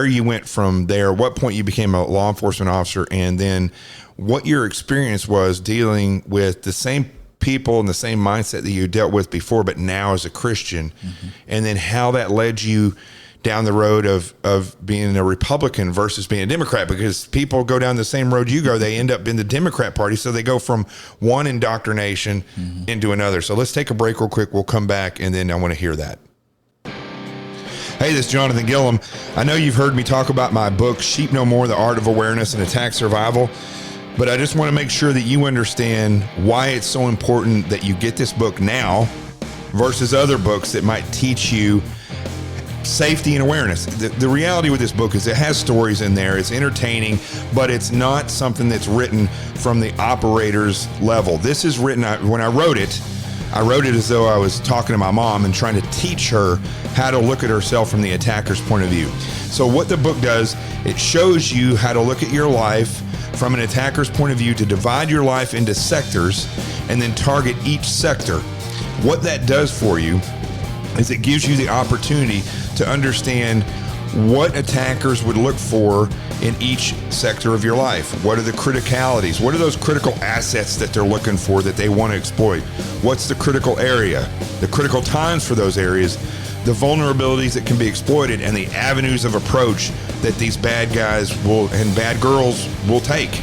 you went from there, what point you became a law enforcement officer, and then what your experience was dealing with the same people and the same mindset that you dealt with before, but now as a Christian, and then how that led you down the road of being a Republican versus being a Democrat, because people go down the same road you go. They end up in the Democrat Party, so they go from one indoctrination into another. So let's take a break real quick. We'll come back, and then I want to hear that. Hey, this is Jonathan Gilliam. I know you've heard me talk about my book, Sheep No More, The Art of Awareness and Attack Survival, but I just want to make sure that you understand why it's so important that you get this book now versus other books that might teach you safety and awareness. The reality with this book is it has stories in there. It's entertaining, but it's not something that's written from the operator's level. This is written, when I wrote it as though I was talking to my mom and trying to teach her how to look at herself from the attacker's point of view. So what the book does, it shows you how to look at your life from an attacker's point of view, to divide your life into sectors and then target each sector. What that does for you is it gives you the opportunity to understand what attackers would look for in each sector of your life. What are the criticalities? What are those critical assets that they're looking for that they want to exploit? What's the critical area? The critical times for those areas, the vulnerabilities that can be exploited, and the avenues of approach that these bad guys will and bad girls will take.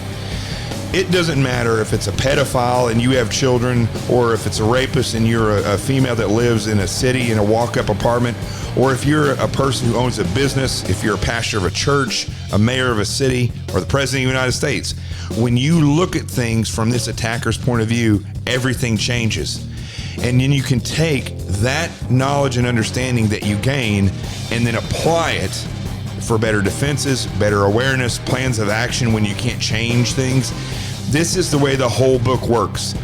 It doesn't matter if it's a pedophile and you have children, or if it's a rapist and you're a female that lives in a city in a walk-up apartment, or if you're a person who owns a business, if you're a pastor of a church, a mayor of a city, or the president of the United States. When you look at things from this attacker's point of view, everything changes. And then you can take that knowledge and understanding that you gain and then apply it for better defenses, better awareness, plans of action when you can't change things. This is the way the whole book works.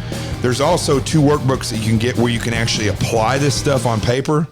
There's also 2 workbooks that you can get where you can actually apply this stuff on paper.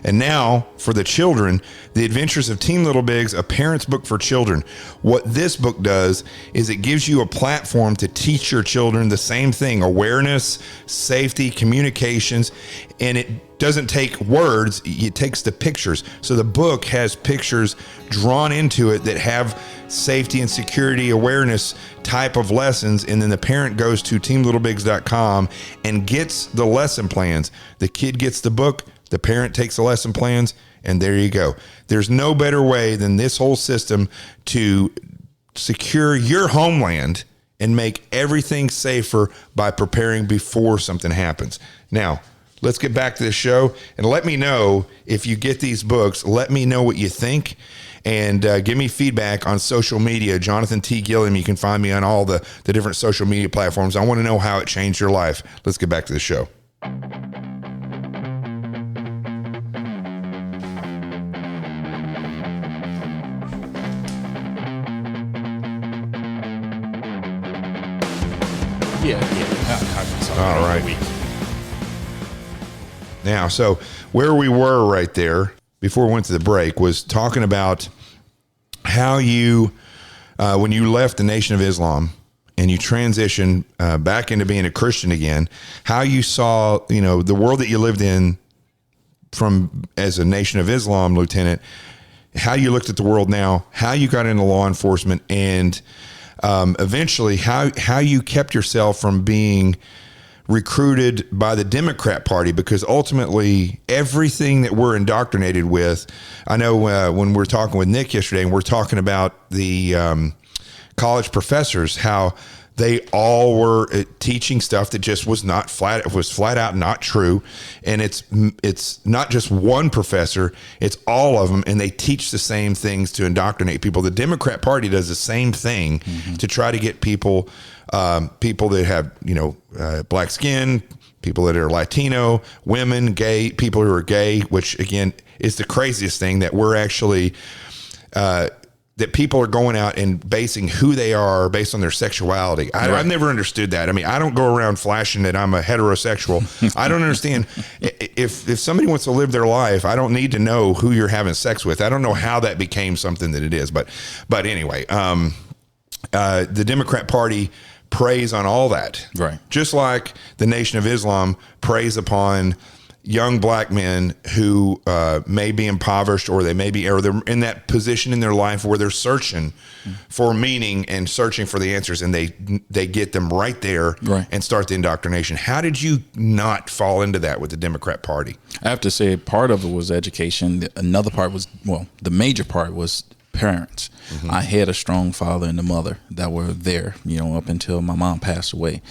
And now, for the children, The Adventures of Team Little Bigs, a parent's book for children. What this book does is it gives you a platform to teach your children the same thing: awareness, safety, communications, and it doesn't take words, it takes the pictures. So the book has pictures drawn into it that have safety and security awareness type of lessons, and then the parent goes to teamlittlebigs.com and gets the lesson plans. The kid gets the book, the parent takes the lesson plans, and there you go. There's no better way than this whole system to secure your homeland and make everything safer by preparing before something happens. Now, let's get back to the show, and let me know if you get these books. Let me know what you think, and give me feedback on social media. Jonathan T. Gilliam. You can find me on all the different social media platforms. I want to know how it changed your life. Let's get back to the show. All right. Now, so where we were right there before we went to the break was talking about how you, when you left the Nation of Islam and you transitioned back into being a Christian again, how you saw, the world that you lived in from as a Nation of Islam lieutenant, how you looked at the world now, how you got into law enforcement, and eventually how you kept yourself from being recruited by the Democrat Party, because ultimately everything that we're indoctrinated with, I know when we were talking with Nick yesterday and we're talking about the college professors, how they all were teaching stuff that just was flat out not true. And it's not just one professor, it's all of them. And they teach the same things to indoctrinate people. The Democrat Party does the same thing to try to get people that have, black skin, people that are Latino, women, gay, people who are gay, which again is the craziest thing, that we're actually, that people are going out and basing who they are based on their sexuality. I've never understood that. I mean, I don't go around flashing that I'm a heterosexual. I don't understand. If somebody wants to live their life, I don't need to know who you're having sex with. I don't know how that became something that it is. But anyway, the Democrat Party preys on all that. Right. Just like the Nation of Islam preys upon young black men who may be impoverished, or they're in that position in their life where they're searching for meaning and searching for the answers, and they get them right there and start the indoctrination. How did you not fall into that with the Democrat Party? I have to say part of it was education. Another part was, the major part was parents. I had a strong father and a mother that were there, up until my mom passed away.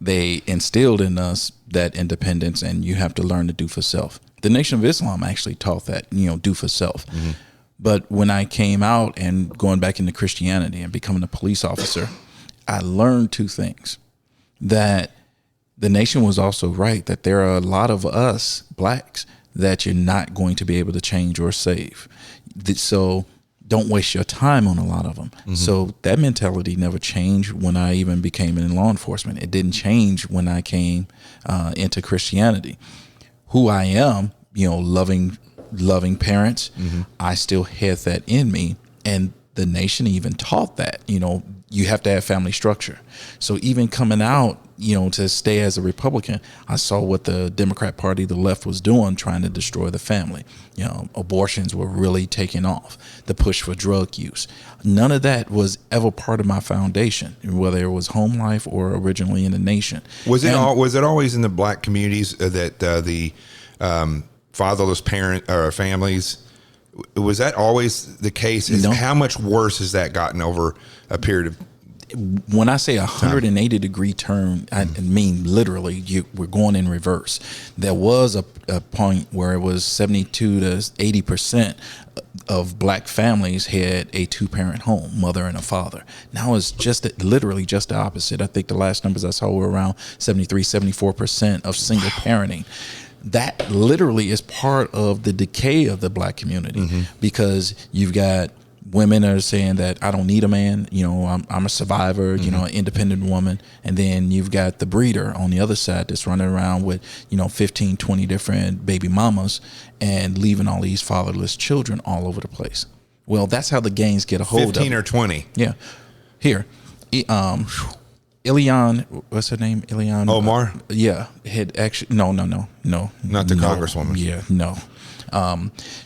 They instilled in us that independence, and you have to learn to do for self. The Nation of Islam actually taught that, do for self. But when I came out and going back into Christianity and becoming a police officer, I learned two things: that the nation was also right, that there are a lot of us blacks that you're not going to be able to change or save. So don't waste your time on a lot of them. Mm-hmm. So that mentality never changed when I even became in law enforcement. It didn't change when I came into Christianity. Who I am, loving parents, mm-hmm. I still had that in me. And the nation even taught that, you have to have family structure. So even coming out, to stay as a Republican, I saw what the Democrat Party, the left, was doing, trying to destroy the family. Abortions were really taking off, the push for drug use. None of that was ever part of my foundation, whether it was home life or originally in the nation. Was it always in the black communities that the fatherless families? Was that always the case? No. How much worse has that gotten over a period of? When I say 180-degree turn, I mean literally we're going in reverse. There was a point where it was 72 to 80% of black families had a two-parent home, mother and a father. Now it's literally just the opposite. I think the last numbers I saw were around 73, 74% of single parenting. That literally is part of the decay of the black community, mm-hmm. because you've got women that are saying that I don't need a man, I'm a survivor, mm-hmm. An independent woman. And then you've got the breeder on the other side that's running around with, 15, 20 different baby mamas and leaving all these fatherless children all over the place. Well, that's how the gangs get a hold of 15 or 20. Yeah. Here. Ilhan, what's her name? Ilhan Omar? Yeah. Had actually, no. Not the Congresswoman. Yeah, no.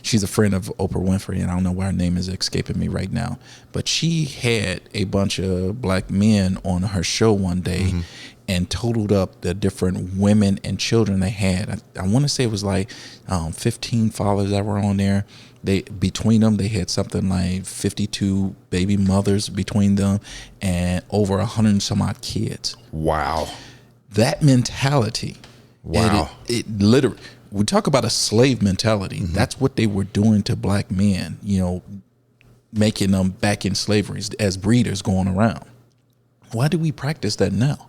She's a friend of Oprah Winfrey, and I don't know why her name is escaping me right now. But she had a bunch of black men on her show one day, mm-hmm. and totaled up the different women and children they had. I want to say it was like 15 fathers that were on there. Between them, they had something like 52 baby mothers between them, and over 100 and some odd kids. Wow. That mentality. Wow. It literally, we talk about a slave mentality. Mm-hmm. That's what they were doing to black men, making them back in slavery as breeders going around. Why do we practice that now?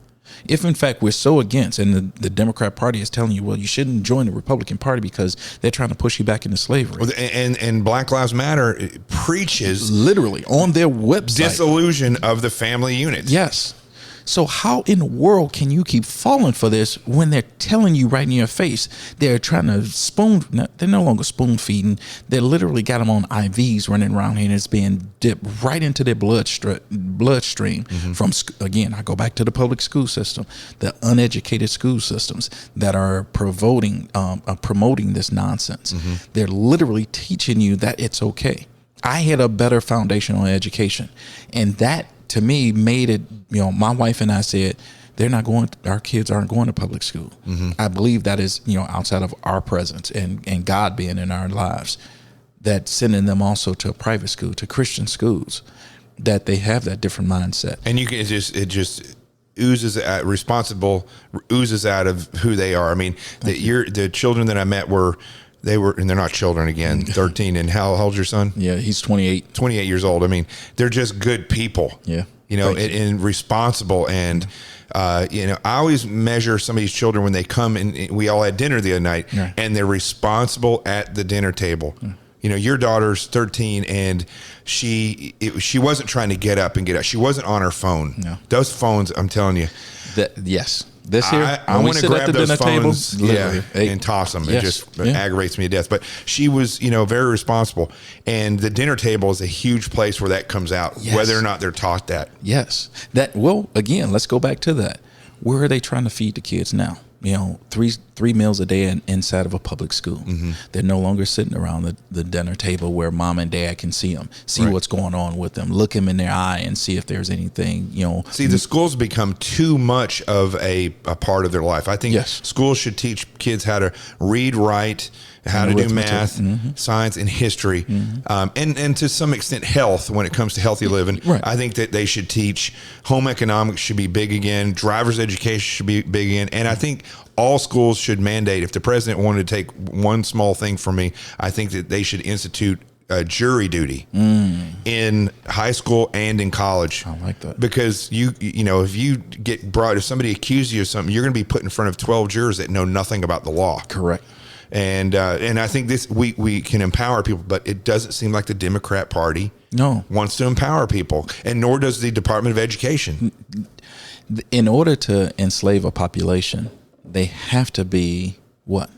If in fact we're so against, and the Democrat Party is telling you, well, you shouldn't join the Republican Party because they're trying to push you back into slavery. And Black Lives Matter preaches literally on their website dissolution of the family units. Yes. So how in the world can you keep falling for this when they're telling you right in your face? They're trying to they're no longer spoon feeding. They literally got them on IVs running around here, and it's being dipped right into their bloodstream. Mm-hmm. From, again, I go back to the public school system, the uneducated school systems that are promoting this nonsense. Mm-hmm. They're literally teaching you that it's okay. I had a better foundational education, and that, to me, made it, my wife and I said, our kids aren't going to public school. Mm-hmm. I believe that is, outside of our presence and God being in our lives, that sending them also to a private school, to Christian schools, that they have that different mindset. And it just oozes out, oozes out of who they are. I mean, the children that I met and they're not children again, 13. And how old's your son? Yeah, he's 28. 28 years old. I mean, they're just good people. Yeah. And responsible. And, I always measure some of these children when they come, and we all had dinner the other night, yeah. and they're responsible at the dinner table. Yeah. Your daughter's 13, and she wasn't trying to get up and get out. She wasn't on her phone. No. Those phones, I'm telling you. Yes. This here, I want to grab those phones, and toss them. Yes. It just aggravates me to death. But she was, very responsible. And the dinner table is a huge place where that comes out, yes. whether or not they're taught that. Yes. Again, let's go back to that. Where are they trying to feed the kids now? Three meals a day inside of a public school. Mm-hmm. They're no longer sitting around the dinner table where mom and dad can see them, see what's going on with them, look them in their eye and see if there's anything, See, the schools become too much of a part of their life. I think schools should teach kids how to read, write, how to do math, mm-hmm. science, and history, mm-hmm. And to some extent health when it comes to healthy living. Right. I think that they should teach home economics should be big again, driver's education should be big again, and I think all schools should mandate, if the president wanted to take one small thing from me, I think that they should institute jury duty in high school and in college. I like that. Because if you get brought, if somebody accuses you of something, you're going to be put in front of 12 jurors that know nothing about the law. Correct. And I think this we can empower people, but it doesn't seem like the Democrat Party wants to empower people, and nor does the Department of Education. In order to enslave a population, they have to be what?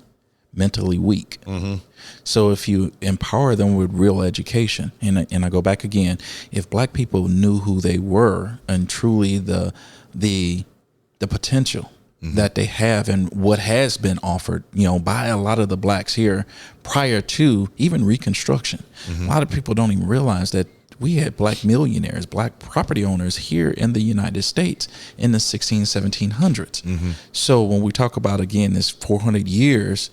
Mentally weak. Mm-hmm. So if you empower them with real education, and I go back again, if black people knew who they were and truly the potential that they have and what has been offered, by a lot of the blacks here prior to even Reconstruction. A lot of people don't even realize that we had black millionaires, black property owners here in the United States in the 1700s. So when we talk about, again, this 400 years,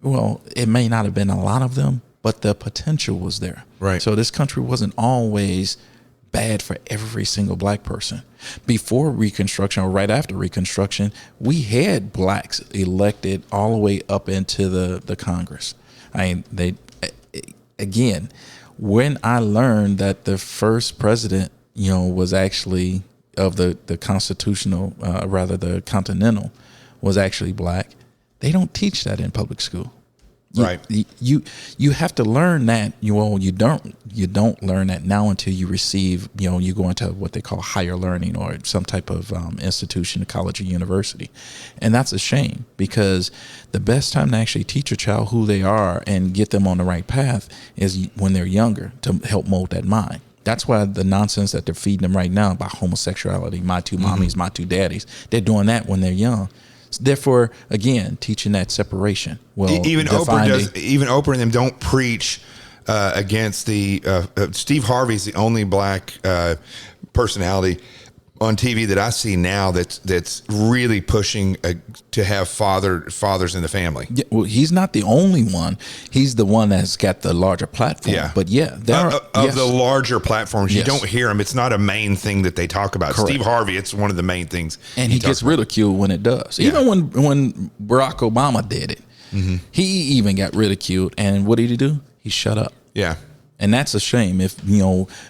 well, it may not have been a lot of them, but the potential was there. Right. So this country wasn't always bad for every single black person. Before Reconstruction or right after Reconstruction, we had blacks elected all the way up into the Congress. Again, when I learned that the first president, was actually of the constitutional, the continental, was actually black, they don't teach that in public school. Right. You have to learn that. You don't learn that now until you receive, you go into what they call higher learning or some type of institution, college or university. And that's a shame, because the best time to actually teach a child who they are and get them on the right path is when they're younger, to help mold that mind. That's why the nonsense that they're feeding them right now about homosexuality, my two mommies, my two daddies, they're doing that when they're young. Therefore, again, teaching that separation. Well, even Oprah and them don't preach against the Steve Harvey's the only black personality on TV that I see now that's really pushing to have fathers in the family. Yeah, well, he's not the only one. He's the one that's got the larger platform. Yeah. But the larger platforms, you Yes. don't hear him. It's not a main thing that they talk about. Correct. Steve Harvey, it's one of the main things. And he gets ridiculed when it does. Yeah. Even when Barack Obama did it, he even got ridiculed. And what did he do? He shut up. Yeah. And that's a shame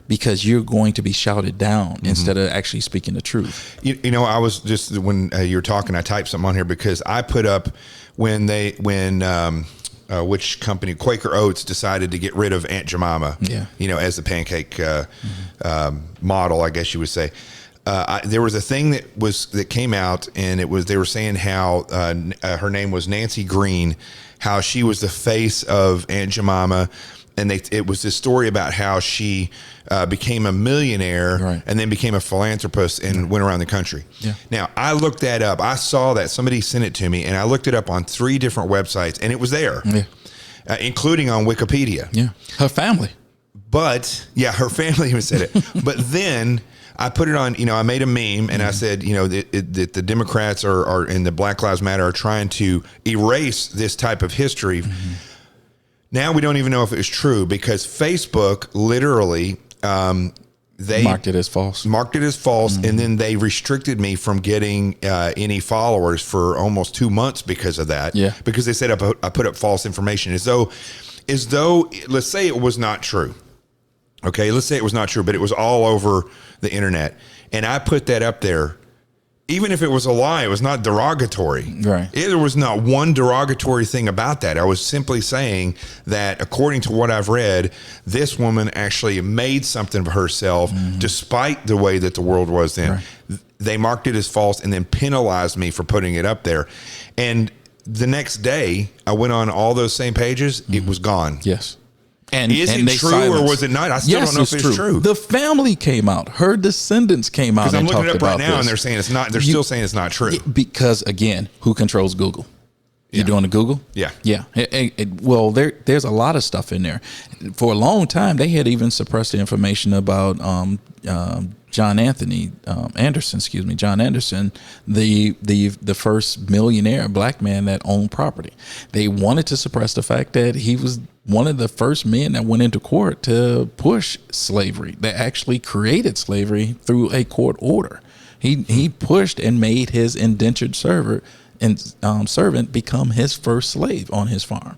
because you're going to be shouted down instead of actually speaking the truth. I was just, when you were talking, I typed something on here because I put up when which company, Quaker Oats, decided to get rid of Aunt Jemima, as the pancake model, I guess you would say. There was a thing that came out, and they were saying how her name was Nancy Green, how she was the face of Aunt Jemima. And it was this story about how she became a millionaire and then became a philanthropist and went around the country. Yeah. Now, I looked that up. I saw that. Somebody sent it to me, and I looked it up on 3 different websites, and it was there, including on Wikipedia. Yeah, her family. But, her family even said it. But then I put it on, I made a meme, and I said, that the Democrats are and the Black Lives Matter are trying to erase this type of history. Now we don't even know if it was true, because Facebook literally they marked it as false. And then they restricted me from getting any followers for almost 2 months because of that. Yeah, because they said I put up false information, as though let's say it was not true. Okay, let's say it was not true, but it was all over the internet, and I put that up there. Even if it was a lie, it was not derogatory. Right. There was not one derogatory thing about that. I was simply saying that, according to what I've read, this woman actually made something of herself despite the way that the world was then. Right. They marked it as false and then penalized me for putting it up there. And the next day, I went on all those same pages. It was gone. Yes. Is it true or was it not? I still don't know if it's true. The family came out. Her descendants came out and talked about this. Because I'm looking it up right now, and they're saying it's not. They're still saying it's not true. Because, again, who controls Google? You're doing the Google? Yeah. Yeah. Well, there's a lot of stuff in there. For a long time, they had even suppressed the information about John Anderson, the first millionaire black man that owned property. They wanted to suppress the fact that he was one of the first men that went into court to push slavery, that actually created slavery through a court order. He pushed and made his indentured servant become his first slave on his farm.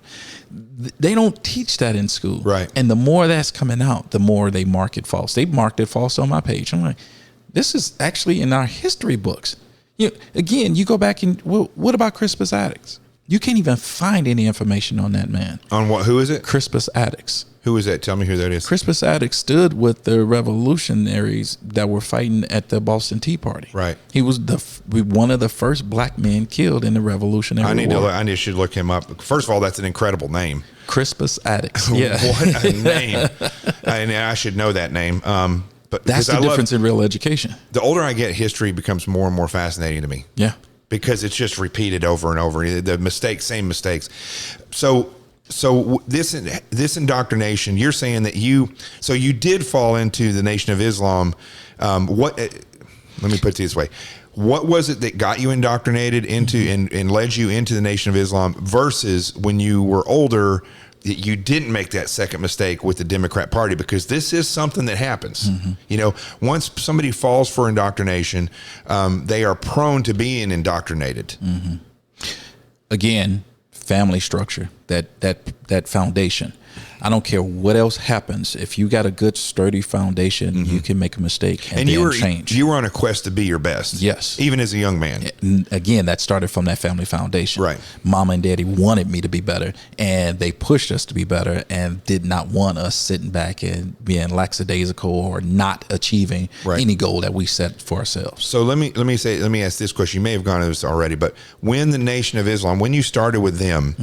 They don't teach that in school. Right. And the more that's coming out, the more they mark it false. They marked it false on my page. I'm like, this is actually in our history books. Again, you go back and, well, what about Crispus Attucks? You can't even find any information on that man. On what? Who is it? Crispus Attucks. Who is that? Tell me who that is. Crispus Attucks stood with the revolutionaries that were fighting at the Boston Tea Party. Right. He was one of the first black men killed in the Revolutionary War. I should look him up. First of all, that's an incredible name. Crispus Attucks. Yeah. What a name. And I should know that name. But that's the difference in real education. The older I get, history becomes more and more fascinating to me. Yeah. Because it's just repeated over and over. The mistakes, same mistakes. So this indoctrination, you're saying that you did fall into the Nation of Islam. Let me put it this way. What was it that got you indoctrinated into and led you into the Nation of Islam versus when you were older, you didn't make that second mistake with the Democrat Party? Because this is something that happens. Once somebody falls for indoctrination, they are prone to being indoctrinated. Again, family structure, that foundation. I don't care what else happens. If you got a good, sturdy foundation, you can make a mistake and then change. You were on a quest to be your best. Yes. Even as a young man. Again, that started from that family foundation. Right. Mama and daddy wanted me to be better, and they pushed us to be better and did not want us sitting back and being lackadaisical or not achieving any goal that we set for ourselves. So let me ask this question. You may have gone into this already, but when the Nation of Islam, when you started with them,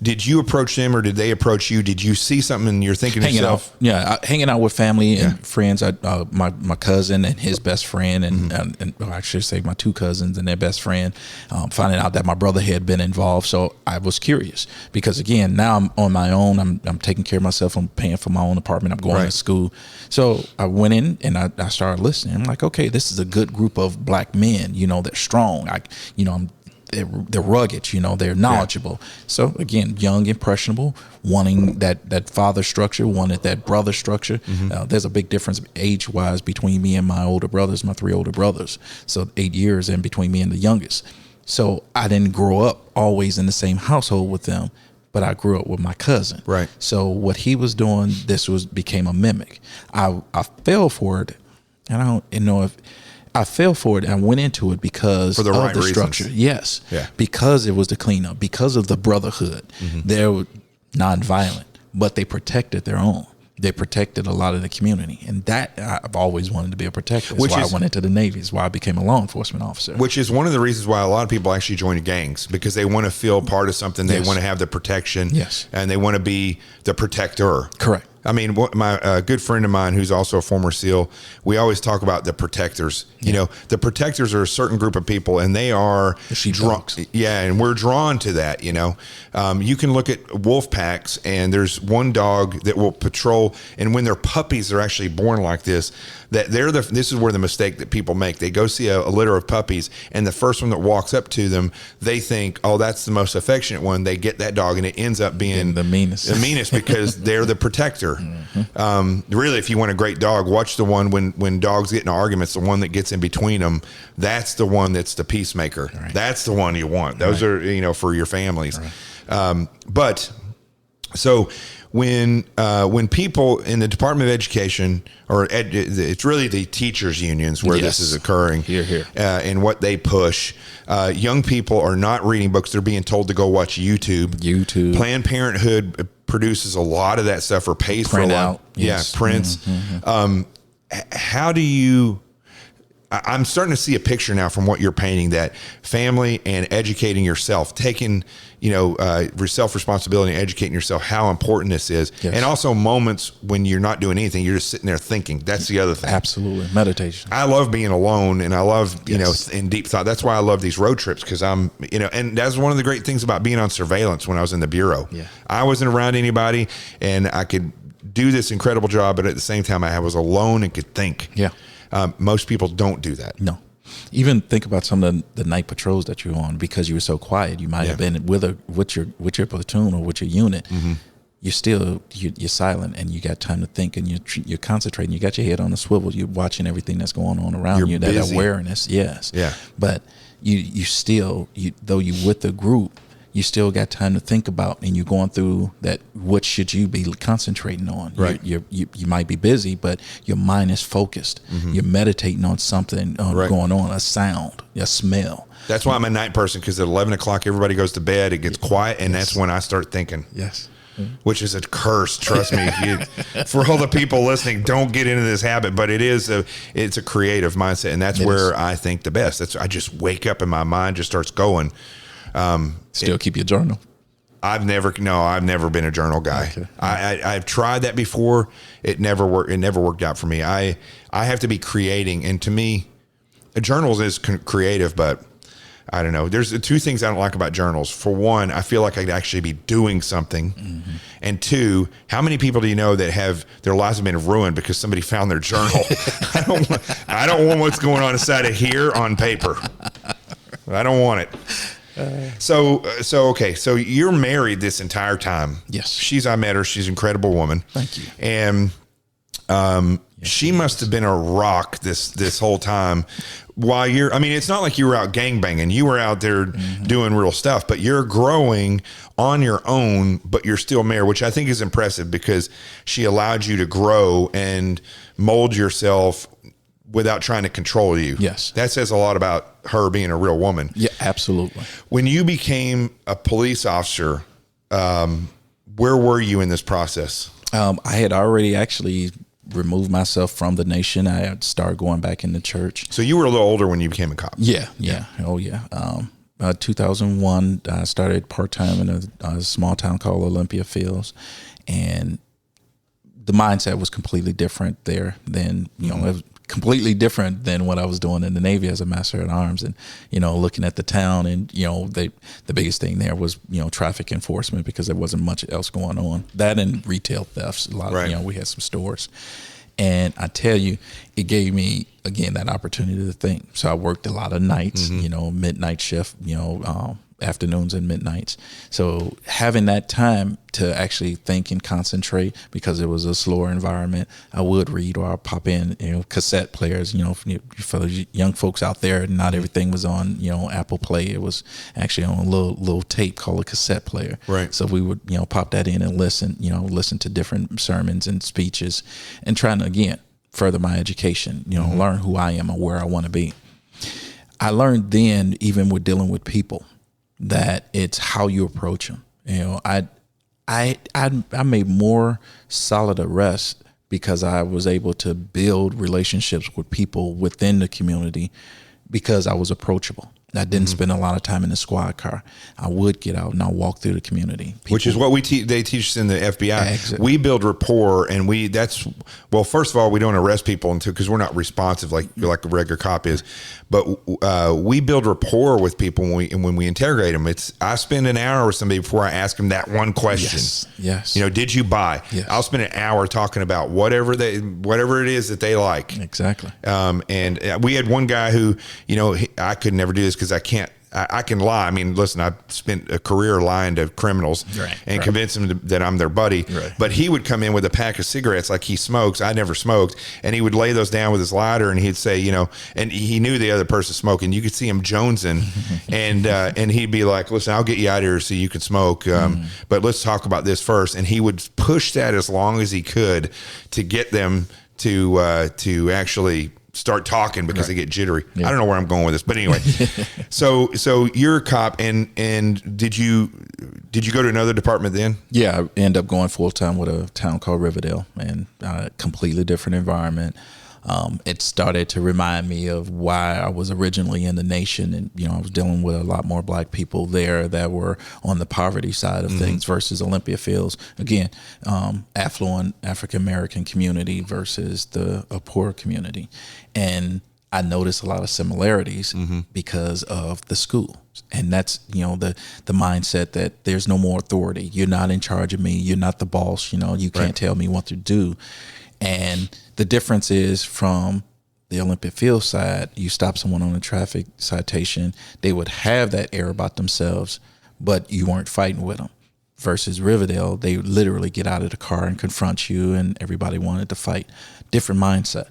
did you approach them or did they approach you? Did you see something and you're thinking to yourself? Hanging out with family and friends. My cousin and his best friend, and I should say my two cousins and their best friend, finding out that my brother had been involved. So I was curious because, again, now I'm on my own. I'm taking care of myself. I'm paying for my own apartment. I'm going to school. So I went in and I started listening. I'm like, okay, this is a good group of black men. They're strong. They're rugged, they're knowledgeable. So again, young, impressionable, wanting that father structure, wanted that brother structure. There's a big difference age-wise between me and my older brothers, my three older brothers. So 8 years in between me and the youngest. So I didn't grow up always in the same household with them, but I grew up with my cousin. Right. So what he was doing, became a mimic. I fell for it, and I don't know if I fell for it and I went into it because of the structure. Yes. Yeah. Because it was the cleanup, because of the brotherhood. They were nonviolent, but they protected their own. They protected a lot of the community. And that I've always wanted to be a protector. That's why I went into the Navy. It's why I became a law enforcement officer. Which is one of the reasons why a lot of people actually join gangs, because they want to feel part of something. They want to have the protection. Yes. And they want to be the protector. Correct. I mean, my good friend of mine, who's also a former SEAL, we always talk about the protectors. The protectors are a certain group of people, and they are drunk. Yeah, and we're drawn to that. You can look at wolf packs, and there's one dog that will patrol, and when they're puppies, they're actually born like this. This is where the mistake that people make. They go see a litter of puppies, and the first one that walks up to them, they think, oh, that's the most affectionate one. They get that dog, and it ends up being the meanest because they're the protector. Really, if you want a great dog, watch the one when dogs get in arguments, the one that gets in between them. That's the one that's the peacemaker. Right. That's the one you want. Those are for your families. Right. But so when people in the Department of Education, it's really the teachers unions where this is occurring, and what they push, young people are not reading books. They're being told to go watch YouTube. Planned Parenthood produces a lot of that stuff or pays for a lot. Prints. How do you... I'm starting to see a picture now from what you're painting, that family and educating yourself, taking, self-responsibility and educating yourself, how important this is. Yes. And also moments when you're not doing anything, you're just sitting there thinking. That's the other thing. Absolutely. Meditation. I love being alone, and I love, in deep thought. That's why I love these road trips, because I'm, and that's one of the great things about being on surveillance when I was in the Bureau. Yeah. I wasn't around anybody, and I could do this incredible job, but at the same time, I was alone and could think. Yeah. Most people don't do that. No. Even think about some of the night patrols that you're on. Because you were so quiet, you might have been with your platoon or with your unit. You're still you're silent, and you got time to think, and you're concentrating. You got your head on a swivel. You're watching everything that's going on around you. That awareness, yes. Yeah. But you still, though you're with the group, you still got time to think about, and you're going through that. What should you be concentrating on? Right. You might be busy, but your mind is focused. You're meditating on something going on, a sound, a smell. That's why I'm a night person, because at 11 o'clock, everybody goes to bed. It gets quiet, and that's when I start thinking. Yes. Which is a curse. Trust me. For all the people listening, don't get into this habit, but it's a creative mindset, and that's where I think the best. I just wake up and my mind just starts going. Still keep your journal? I've never been a journal guy. Okay. I've tried that before. It never worked. It never worked out for me. I have to be creating, and to me, a journal is creative, but I don't know. There's two things I don't like about journals. For one, I feel like I'd actually be doing something. And two, how many people do you know that have their lives have been ruined because somebody found their journal? I don't want what's going on inside of here on paper. I don't want it. So okay. So you're married this entire time. Yes. I met her. She's an incredible woman. Thank you. And she must have been a rock this whole time. While it's not like you were out gangbanging. You were out there doing real stuff, but you're growing on your own, but you're still married, which I think is impressive, because she allowed you to grow and mold yourself without trying to control you. Yes. That says a lot about her being a real woman. Yeah, absolutely. When you became a police officer, where were you in this process? I had already actually removed myself from the nation. I had started going back into church. So you were a little older when you became a cop. Yeah. Oh yeah. 2001, I started part-time in a small town called Olympia Fields, and the mindset was completely different there than, it was completely different than what I was doing in the Navy as a master at arms, and, looking at the town, and, the biggest thing there was, traffic enforcement, because there wasn't much else going on. That and retail thefts. A lot of, we had some stores. And I tell you, it gave me, again, that opportunity to think. So I worked a lot of nights, midnight shift, afternoons and midnights. So having that time to actually think and concentrate, because it was a slower environment, I would read, or I'll pop in, cassette players, for those young folks out there, not everything was on, Apple Play. It was actually on a little tape called a cassette player. Right. So we would, pop that in and listen to different sermons and speeches, and trying to, again, further my education, learn who I am and where I want to be. I learned then, even with dealing with people, that it's how you approach them. I made more solid arrests because I was able to build relationships with people within the community, because I was approachable. I didn't spend a lot of time in the squad car. I would get out and I'll walk through the community. Which is what they teach us in the FBI. Exactly. We build rapport, and first of all, we don't arrest people because we're not responsive like a regular cop is. But we build rapport with people when we interrogate them. I spend an hour with somebody before I ask them that one question. Yes. Did you buy? Yes. I'll spend an hour talking about whatever it is that they like. Exactly. And we had one guy who, I could never do this because I can lie. I mean, listen, I've spent a career lying to criminals and convince them that I'm their buddy. Right. But he would come in with a pack of cigarettes like he smokes. I never smoked. And he would lay those down with his lighter, and he'd say, and he knew the other person smoking. You could see him jonesing. And he'd be like, listen, I'll get you out of here so you can smoke. But let's talk about this first. And he would push that as long as he could to get them to actually start talking, because they get jittery. Yeah. I don't know where I'm going with this, but anyway. So you're a cop, and did you go to another department then? Yeah, I ended up going full time with a town called Riverdale, and a completely different environment. It started to remind me of why I was originally in the nation, and I was dealing with a lot more black people there that were on the poverty side of things versus Olympia Fields. Again, affluent African American community versus a poor community, and I noticed a lot of similarities because of the school. And that's, the mindset that there's no more authority. You're not in charge of me. You're not the boss. You can't tell me what to do. And the difference is, from the Olympia Field side, you stop someone on a traffic citation, they would have that air about themselves, but you weren't fighting with them. Versus Riverdale, they literally get out of the car and confront you, and everybody wanted to fight. Different mindset.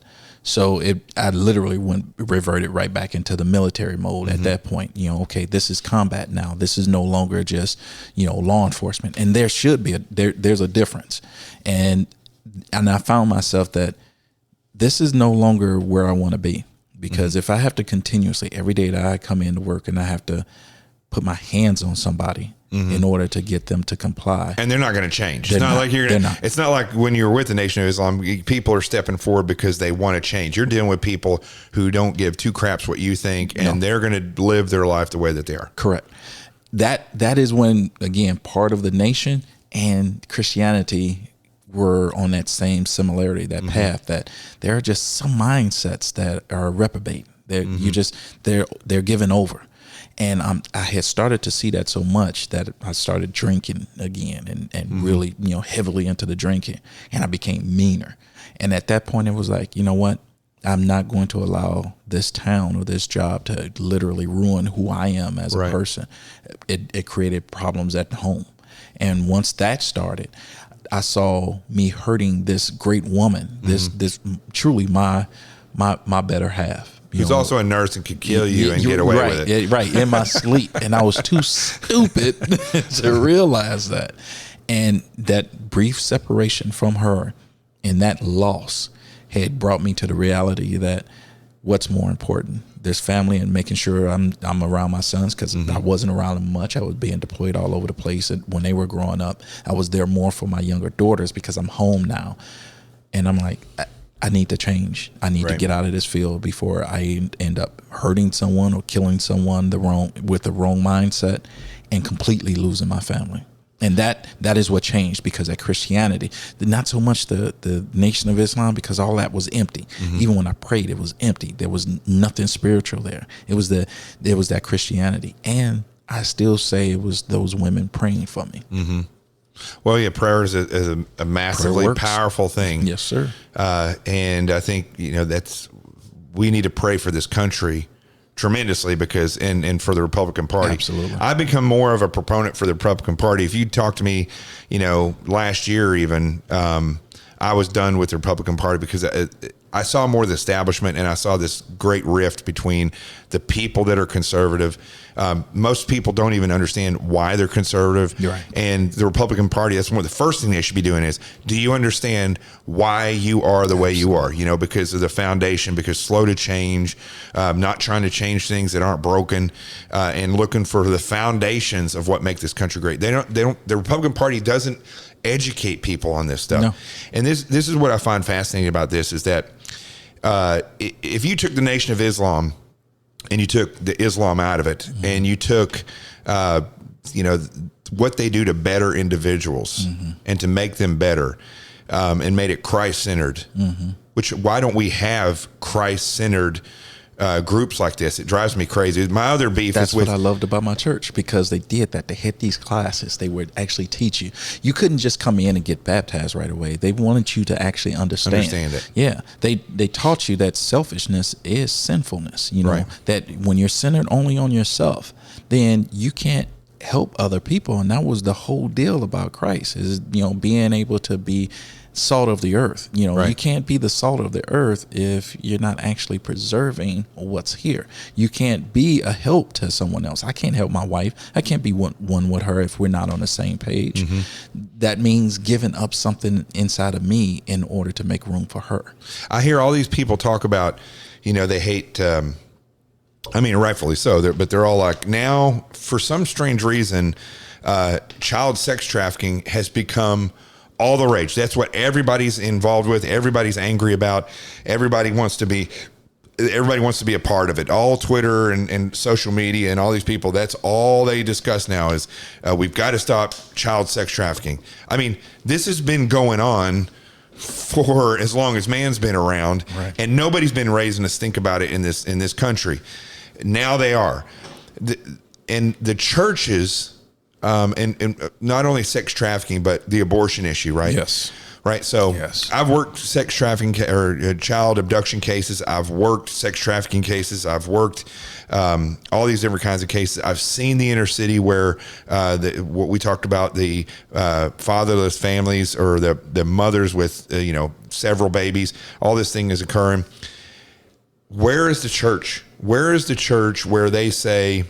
So I literally reverted right back into the military mode at that point. Okay, this is combat now. This is no longer just, law enforcement. And there should be there's a difference. And I found myself that this is no longer where I want to be, because if I have to continuously every day that I come into work and I have to put my hands on somebody in order to get them to comply. And they're not going to change. It's not like it's not like when you're with the Nation of Islam, people are stepping forward because they want to change. You're dealing with people who don't give two craps what you think, and they're going to live their life the way that they are. Correct. That is when, again, part of the nation and Christianity were on that same similarity, that path, that there are just some mindsets that are reprobate. They're given over. And I had started to see that so much that I started drinking again and really, heavily into the drinking, and I became meaner. And at that point, it was like, you know what? I'm not going to allow this town or this job to literally ruin who I am as a person. It created problems at home. And once that started, I saw me hurting this great woman, this truly my better half. Who's also a nurse and could kill you and get away with it. Right, in my sleep. And I was too stupid to realize that. And that brief separation from her and that loss had brought me to the reality that what's more important? There's family and making sure I'm around my sons, because I wasn't around them much. I was being deployed all over the place. And when they were growing up, I was there more for my younger daughters because I'm home now. And I'm like, I need to change. I need to get out of this field before I end up hurting someone or killing someone with the wrong mindset and completely losing my family. And that is what changed, because that Christianity, not so much the Nation of Islam, because all that was empty. Even when I prayed, it was empty. There was nothing spiritual there. It was that Christianity. And I still say it was those women praying for me. Well, yeah, prayer is a massively powerful thing. Yes, sir. And I think, we need to pray for this country tremendously, because and for the Republican Party. Absolutely. I've become more of a proponent for the Republican Party. If you talked to me, last year even, I was done with the Republican Party because I saw more of the establishment, and I saw this great rift between the people that are conservative. Most people don't even understand why they're conservative. You're right. And the Republican Party, that's one of the first thing they should be doing is, do you understand why you are the way you are? You because of the foundation, because slow to change, not trying to change things that aren't broken, and looking for the foundations of what make this country great. The Republican Party doesn't educate people on this stuff. No. And this is what I find fascinating about this, is that if you took the Nation of Islam and you took the Islam out of it, and you took what they do to better individuals and to make them better, and made it Christ-centered, why don't we have Christ-centered groups like this? It drives me crazy. My other beef That's is with... what I loved about my church, because they did that. They had these classes. They would actually teach you. You couldn't just come in and get baptized right away. They wanted you to actually understand it. Yeah. They taught you that selfishness is sinfulness. That when you're centered only on yourself, then you can't help other people. And that was the whole deal about Christ, is, being able to be salt of the earth. You can't be the salt of the earth if you're not actually preserving what's here. You can't be a help to someone else. I can't help my wife. I can't be one with her if we're not on the same page. That means giving up something inside of me in order to make room for her. I hear all these people talk about, they hate, rightfully so, but they're all like, now for some strange reason, child sex trafficking has become all the rage. That's what everybody's involved with. Everybody's angry about. Everybody wants to be a part of it. All Twitter and social media and all these people, that's all they discuss now is we've got to stop child sex trafficking. This has been going on for as long as man's been around, and nobody's been raising us to think about it in this country. Now they are. And the churches... and not only sex trafficking, but the abortion issue, right? Yes. Right. So yes. I've worked sex trafficking or child abduction cases. I've worked sex trafficking cases. I've worked all these different kinds of cases. I've seen the inner city where what we talked about, the fatherless families or the mothers with, several babies, all this thing is occurring. where is the church? Where is the church where they say,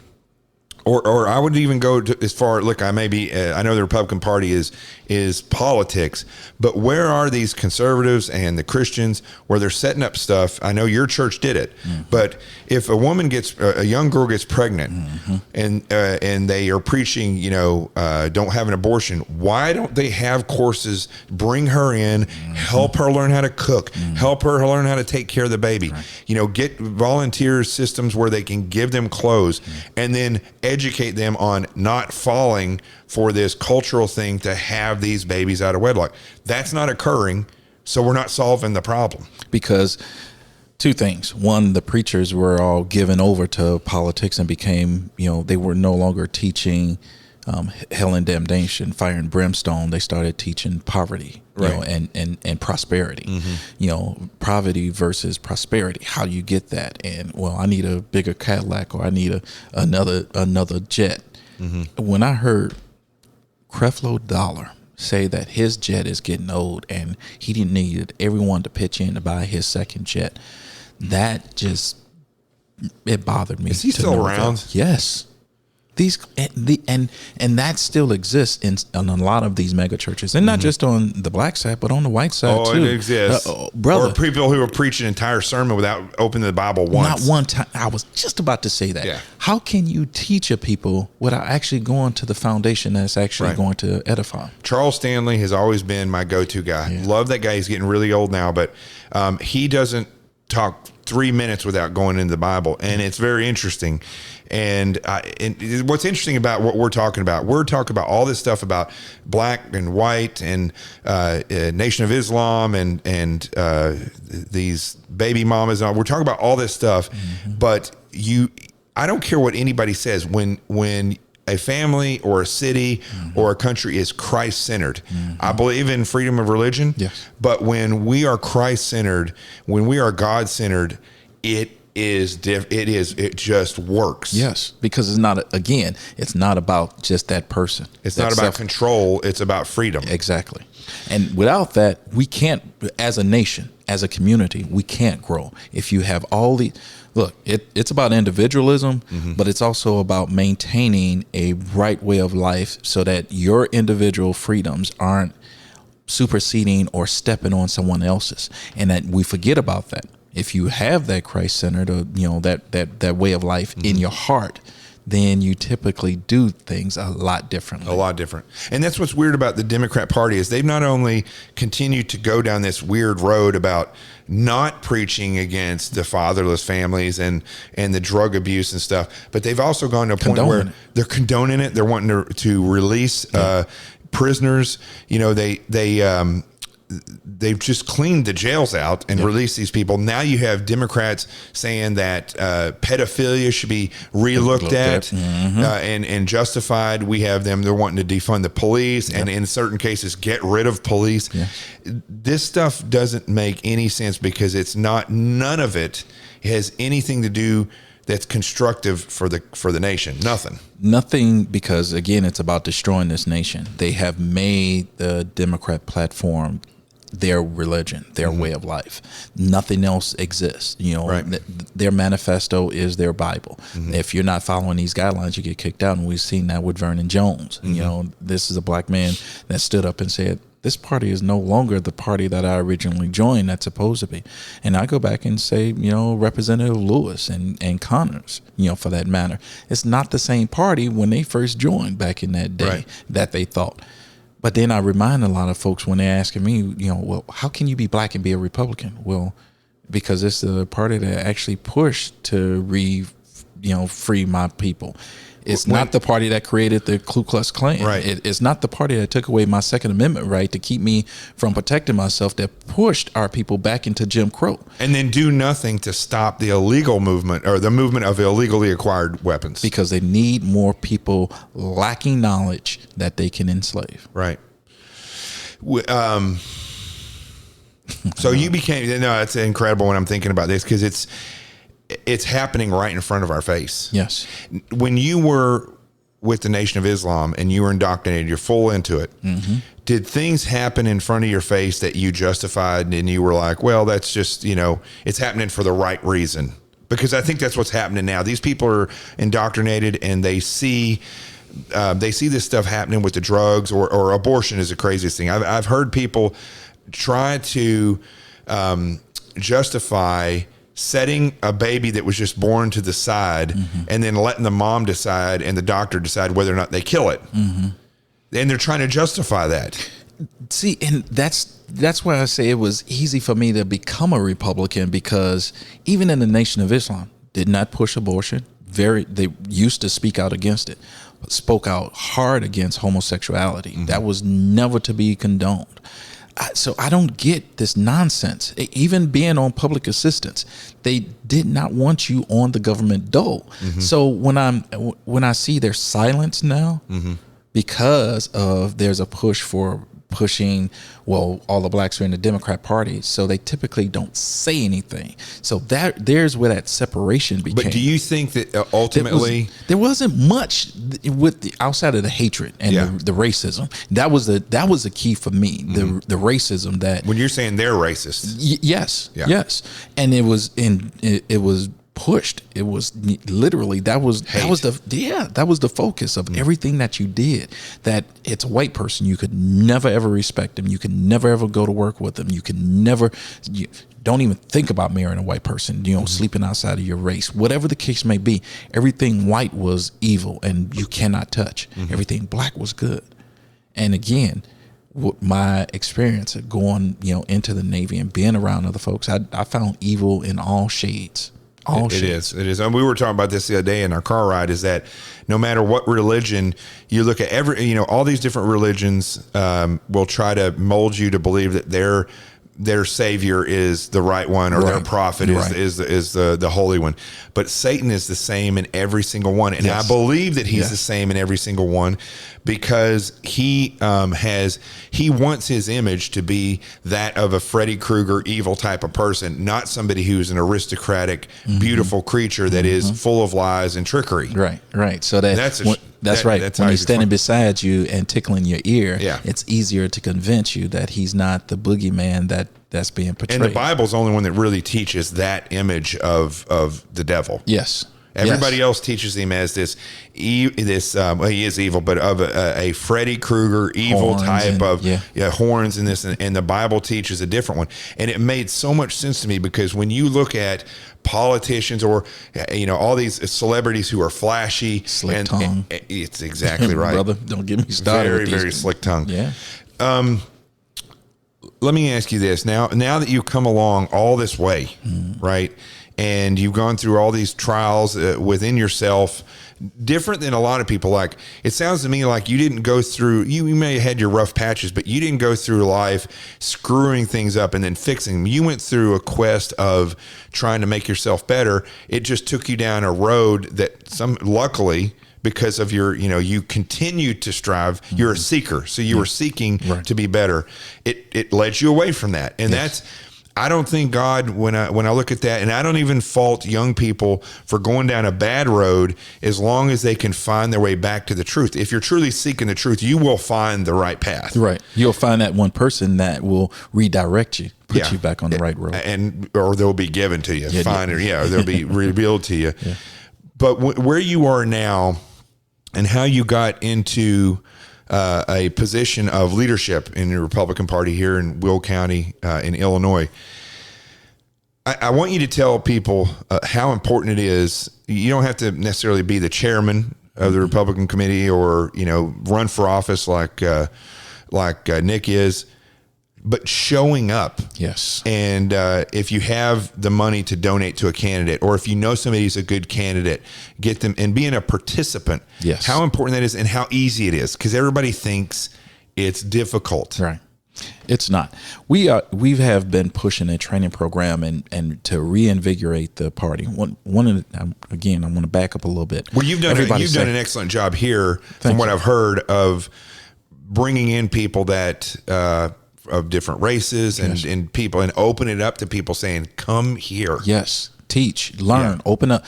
or I would even go to as far, look, I know the Republican Party is politics, but where are these conservatives and the Christians where they're setting up stuff? I know your church did it, but if a young girl gets pregnant and they are preaching, don't have an abortion, why don't they have courses, bring her in, help her learn how to cook, help her learn how to take care of the baby, get volunteer systems where they can give them clothes and then educate them on not falling for this cultural thing to have these babies out of wedlock. That's not occurring, so we're not solving the problem. Because two things. One, the preachers were all given over to politics and became, they were no longer teaching hell and damnation, fire and brimstone. They started teaching poverty, and prosperity. Poverty versus prosperity. How do you get that? And I need a bigger Cadillac, or I need another jet. When I heard Creflo Dollar say that his jet is getting old and he didn't need everyone to pitch in to buy his second jet, that it bothered me. Is he still around? Yes. And that still exists in a lot of these mega churches, and not just on the black side, but on the white side too. It exists, brother. Or people who are preaching an entire sermon without opening the Bible once. Not one time. I was just about to say that. Yeah. How can you teach a people without actually going to the foundation that's actually going to edify? Charles Stanley has always been my go-to guy. Yeah. Love that guy. He's getting really old now, but he doesn't talk 3 minutes without going into the Bible, and it's very interesting. And what's interesting about what we're talking about all this stuff about black and white and Nation of Islam and these baby mamas. We're talking about all this stuff, but I don't care what anybody says when a family or a city or a country is Christ-centered. I believe in freedom of religion, but when we are Christ-centered, when we are God-centered, it just works. Yes, because it's not about just that person. It's not about control. It's about freedom. Exactly. And without that, we can't, as a nation, as a community, we can't grow. If you have all the, look, it's about individualism, but it's also about maintaining a right way of life so that your individual freedoms aren't superseding or stepping on someone else's, and that we forget about that. If you have that Christ-centered, or that way of life in your heart, then you typically do things a lot differently. A lot different. And that's what's weird about the Democrat Party is they've not only continued to go down this weird road about not preaching against the fatherless families and the drug abuse and stuff, but they've also gone to a point where they're condoning it. They're wanting to release prisoners. They've just cleaned the jails out and released these people. Now you have Democrats saying that pedophilia should be relooked at and justified. We have them, they're wanting to defund the police and in certain cases get rid of police. This stuff doesn't make any sense because none of it has anything to do that's constructive for the nation. Nothing, because again, it's about destroying this nation. They have made the Democrat platform their religion, their way of life. Nothing else exists. Their manifesto is their Bible. If you're not following these guidelines, you get kicked out. And we've seen that with Vernon Jones. This is a black man that stood up and said, this party is no longer the party that I originally joined that's supposed to be. And I go back and say, Representative Lewis and Connors, for that matter, it's not the same party when they first joined back in that day that they thought. But then I remind a lot of folks when they're asking me, well, how can you be black and be a Republican? Well, because it's the party that actually pushed to free my people. It's not the party that created the Ku Klux Klan. It's not the party that took away my Second Amendment right to keep me from protecting myself that pushed our people back into Jim Crow. And then do nothing to stop the illegal movement or the movement of illegally acquired weapons. Because they need more people lacking knowledge that they can enslave. Right. So you became, it's incredible when I'm thinking about this because it's happening right in front of our face. Yes. When you were with the Nation of Islam and you were indoctrinated, you're full into it. Did things happen in front of your face that you justified and you were like, well, that's just, it's happening for the right reason? Because I think that's what's happening now. These people are indoctrinated and they see this stuff happening with the drugs or abortion is the craziest thing. I've heard people try to justify setting a baby that was just born to the side and then letting the mom decide and the doctor decide whether or not they kill it. And they're trying to justify that. See, and that's why I say it was easy for me to become a Republican, because even in the Nation of Islam did not push abortion. They used to speak out against it, but spoke out hard against homosexuality. That was never to be condoned. So I don't get this nonsense. Even being on public assistance, they did not want you on the government dole. So when I see their silence now, because of there's a push for pushing, well, all the blacks are in the Democrat Party, so they typically don't say anything. So there's where that separation became. But do you think that ultimately there wasn't much with outside of the hatred and the racism? That was the key for me. The racism that when you're saying they're racist, yes, and it was pushed. It was literally that was the focus of everything that you did. That it's a white person, you could never ever respect them. You can never ever go to work with them. You can never. You don't even think about marrying a white person. Sleeping outside of your race, whatever the case may be. Everything white was evil, and you cannot touch. Everything black was good. And again, my experience of going into the Navy and being around other folks, I found evil in all shades. It is. And we were talking about this the other day in our car ride, is that no matter what religion you look at, all these different religions will try to mold you to believe that their savior is the right one, or their prophet is the holy one. But Satan is the same in every single one. And I believe that he's the same in every single one, because he wants his image to be that of a Freddy Krueger evil type of person, not somebody who's an aristocratic, beautiful creature that is full of lies and trickery. Right. So that's right. That's when he's standing beside you and tickling your ear, it's easier to convince you that he's not the boogeyman that's being portrayed. And the Bible's the only one that really teaches that image of the devil. Yes. Everybody else teaches him as he is evil, but of a Freddy Krueger evil horns type of horns and this, and the Bible teaches a different one. And it made so much sense to me, because when you look at politicians or all these celebrities who are flashy, slick tongue, it's exactly right, brother. Don't get me started. Very, very slick tongue. Yeah. Let me ask you this: now that you've come along all this way, right? And you've gone through all these trials within yourself, different than a lot of people. Like, it sounds to me like you didn't go through, you may have had your rough patches, but you didn't go through life screwing things up and then fixing them. You went through a quest of trying to make yourself better. It just took you down a road that luckily, because of your, you continue to strive. You're a seeker. So you were seeking to be better. It led you away from that. And I don't think God, when I look at that, and I don't even fault young people for going down a bad road, as long as they can find their way back to the truth. If you're truly seeking the truth, you will find the right path. Right. You'll find that one person that will redirect you, put you back on the right road. Or they'll be given to you. Or they'll be revealed to you. Yeah. But where you are now and how you got into a position of leadership in the Republican Party here in Will County in Illinois, I want you to tell people how important it is. You don't have to necessarily be the chairman of the Republican committee or run for office like Nick is, but showing up. Yes. And if you have the money to donate to a candidate, or if you know somebody who's a good candidate, get them, and being a participant. Yes. How important that is and how easy it is, because everybody thinks it's difficult. Right. It's not. We have been pushing a training program and to reinvigorate the party. Again, I want to back up a little bit. Well, you've done an excellent job here, from what I've heard, of bringing in people that of different races and people, and open it up to people, saying, come here. Yes. teach, learn, open up,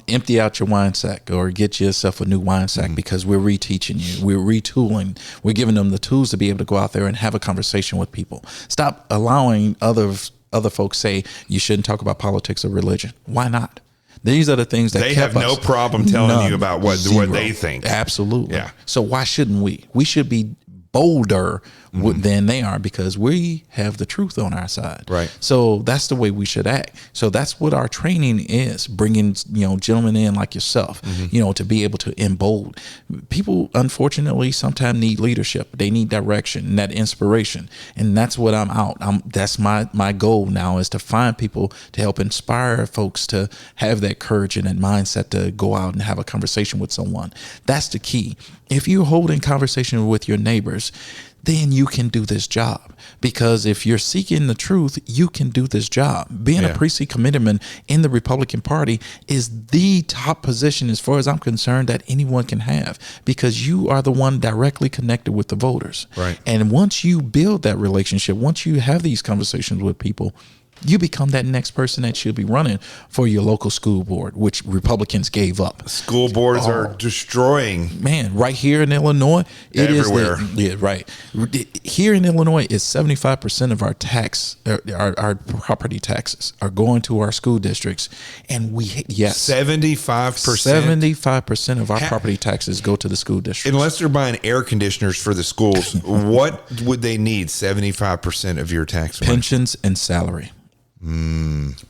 empty out your wine sack or get yourself a new wine sack because we're reteaching you. We're retooling. We're giving them the tools to be able to go out there and have a conversation with people. Stop allowing other folks say you shouldn't talk about politics or religion. Why not? These are the things that they have no problem telling you about what they think. Absolutely. Yeah. So why shouldn't we? We should be bolder than they are because we have the truth on our side. Right. So that's the way we should act. So that's what our training is, bringing, gentlemen in like yourself, to be able to embolden. People, unfortunately, sometimes need leadership. They need direction, that inspiration. And that's what that's my goal now, is to find people to help inspire folks to have that courage and that mindset to go out and have a conversation with someone. That's the key. If you're holding conversation with your neighbors, then you can do this job. Because if you're seeking the truth, you can do this job. Being a priestly committeeman in the Republican Party is the top position, as far as I'm concerned, that anyone can have, because you are the one directly connected with the voters. Right. And once you build that relationship, once you have these conversations with people, you become that next person that should be running for your local school board, which Republicans gave up. School boards are destroying. Man, right here in Illinois, it everywhere. Right. Here in Illinois, is 75% of our our property taxes are going to our school districts, and 75% of our property taxes go to the school districts. Unless they're buying air conditioners for the schools, what would they need 75% of your tax money? Pensions and salary.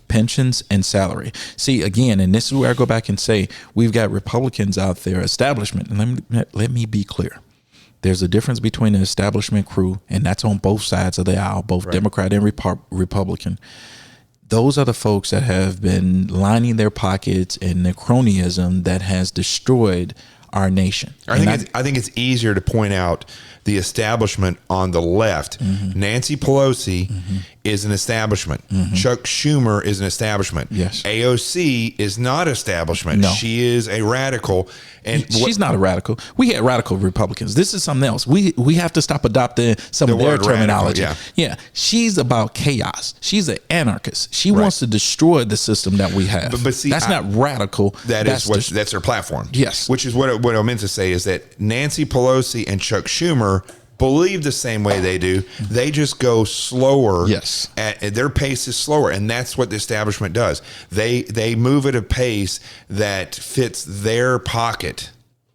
Pensions and salary. See, again, and this is where I go back and say, we've got Republicans out there, establishment. And let me be clear. There's a difference between an establishment crew, and that's on both sides of the aisle, both Democrat and Republican. Those are the folks that have been lining their pockets in the cronyism that has destroyed our nation. I think it's easier to point out the establishment on the left. Nancy Pelosi is an establishment. Chuck Schumer is an establishment. Yes. AOC is not establishment. No. She is a radical. And she's not a radical. We had radical Republicans. This is something else. We have to stop adopting some of their terminology. Radical, yeah. She's about chaos. She's an anarchist. She wants to destroy the system that we have. But see, that's not radical. That's their platform. Yes. Which is what I meant to say, is that Nancy Pelosi and Chuck Schumer believe the same way they do. They just go slower. Yes. Their pace is slower, and that's what the establishment does. They move at a pace that fits their pocket,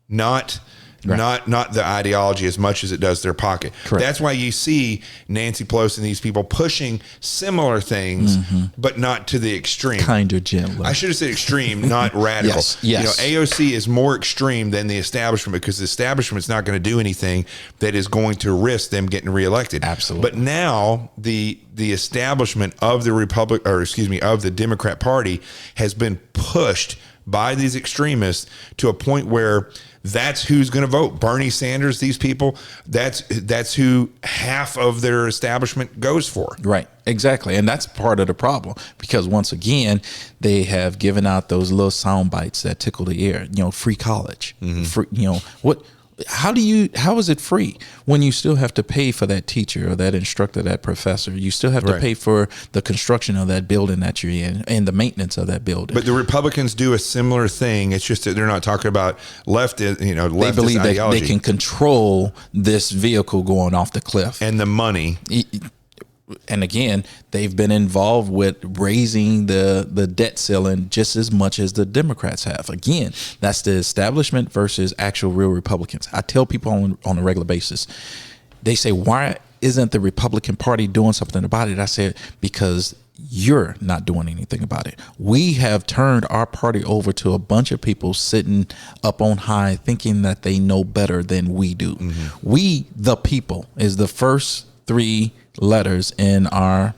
not the ideology as much as it does their pocket. Correct. That's why you see Nancy Pelosi and these people pushing similar things, but not to the extreme. Kind of gentler. I should have said extreme, not radical. Yes. AOC is more extreme than the establishment, because the establishment's not going to do anything that is going to risk them getting reelected. Absolutely. But now the establishment of the of the Democrat Party has been pushed by these extremists to a point where that's who's going to vote. Bernie Sanders, these people, that's who half of their establishment goes for. Right. Exactly. And that's part of the problem, because once again, they have given out those little sound bites that tickle the ear, free college, free, how is it free when you still have to pay for that teacher or that instructor, that professor? You still have to pay for the construction of that building that you're in and the maintenance of that building. But the Republicans do a similar thing. It's just that they're not talking about leftist, leftist they believe ideology. They can control this vehicle going off the cliff. And the money. And again, they've been involved with raising the debt ceiling just as much as the Democrats have. Again, that's the establishment versus actual real Republicans. I tell people on a regular basis, they say, why isn't the Republican Party doing something about it? I said, because you're not doing anything about it. We have turned our party over to a bunch of people sitting up on high thinking that they know better than we do. We, the people, is the first 3 letters in our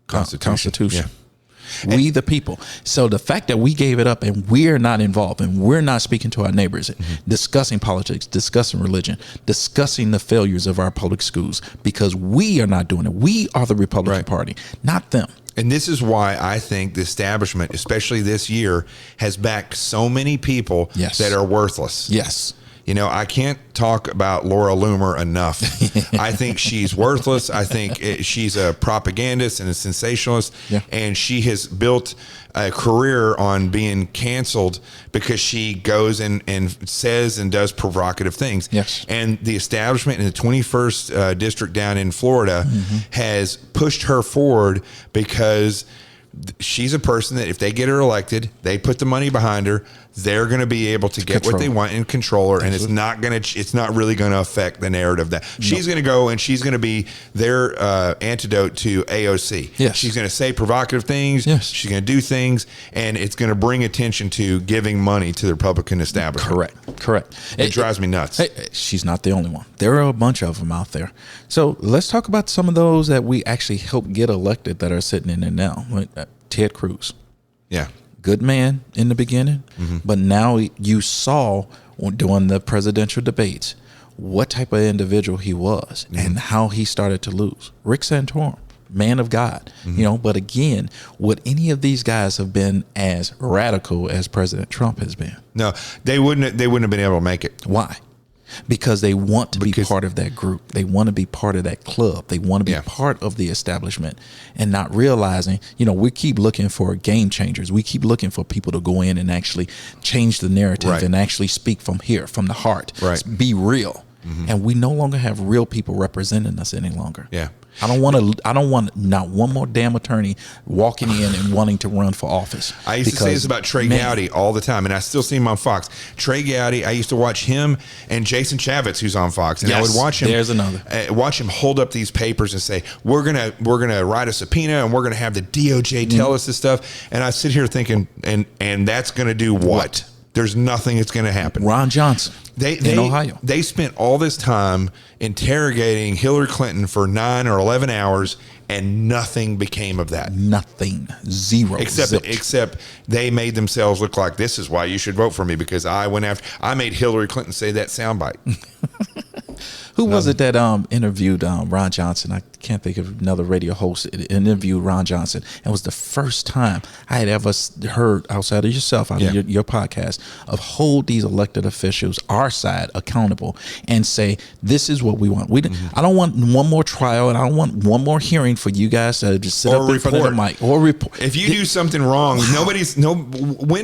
Constitution. Yeah. We the people. So the fact that we gave it up and we're not involved and we're not speaking to our neighbors, discussing politics, discussing religion, discussing the failures of our public schools, because we are not doing it. We are the Republican Party, not them. And this is why I think the establishment, especially this year, has backed so many people that are worthless. Yes. I can't talk about Laura Loomer enough. I think she's worthless. I think she's a propagandist and a sensationalist, and she has built a career on being canceled because she goes and says and does provocative things. Yes. And the establishment in the 21st district down in Florida has pushed her forward because she's a person that if they get her elected, they put the money behind her, they're going to be able to get what they want and control her. And it's not really going to affect the narrative that she's going to go and she's going to be their antidote to AOC. Yes. She's going to say provocative things. Yes. She's going to do things, and it's going to bring attention to giving money to the Republican establishment. Correct. It drives me nuts. She's not the only one. There are a bunch of them out there. So let's talk about some of those that we actually helped get elected that are sitting in there now. Like Ted Cruz. Yeah. Good man in the beginning, but now you saw during the presidential debates what type of individual he was and how he started to lose. Rick Santorum, man of God, but again, would any of these guys have been as radical as President Trump has been? No, they wouldn't have been able to make it. Why? Because they want to be part of that group. They want to be part of that club. They want to be part of the establishment, and not realizing, we keep looking for game changers. We keep looking for people to go in and actually change the narrative and actually speak from here, from the heart, be real. And we no longer have real people representing us any longer. Yeah. I don't want not one more damn attorney walking in and wanting to run for office. I used to say this about Trey Gowdy all the time, and I still see him on Fox. Trey Gowdy, I used to watch him and Jason Chaffetz, who's on Fox, and I would watch him. There's another. Watch him hold up these papers and say, "We're gonna write a subpoena, and we're gonna have the DOJ tell us this stuff." And I sit here thinking, and that's gonna do what? There's nothing that's going to happen. Ron Johnson in Ohio. They spent all this time interrogating Hillary Clinton for 9 or 11 hours, and nothing became of that. Nothing. Zero. Except they made themselves look like, this is why you should vote for me, because I made Hillary Clinton say that soundbite. Who was it that interviewed Ron Johnson? I can't think of another radio host interviewed Ron Johnson. And it was the first time I had ever heard, outside of yourself, out of your podcast, of hold these elected officials, our side, accountable and say, this is what we want. I don't want one more trial, and I don't want one more hearing for you guys to just sit up in front of the mic or report. If you do something wrong, when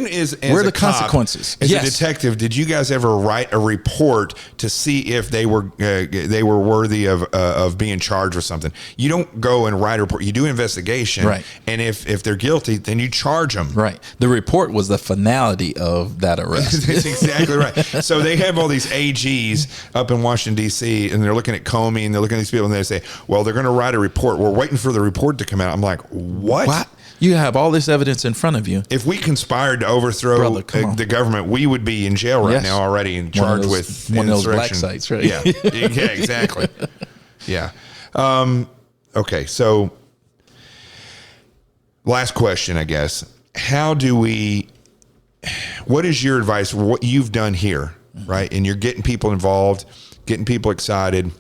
is, as where are a the cop, consequences? As a detective, did you guys ever write a report to see if they were worthy of being charged with something? You don't go and write a report. You do an investigation, right? And if they're guilty, then you charge them, right? The report was the finality of that arrest. That's exactly right. So they have all these AGs up in Washington D.C. and they're looking at Comey and they're looking at these people and they say, "Well, they're going to write a report. We're waiting for the report to come out." I'm like, what? You have all this evidence in front of you. If we conspired to overthrow the government, we would be in jail right now already and charged with one of those black sites, right? Yeah, exactly. Yeah. Okay, so last question, I guess. What is your advice for what you've done here, right? And you're getting people involved, getting people excited.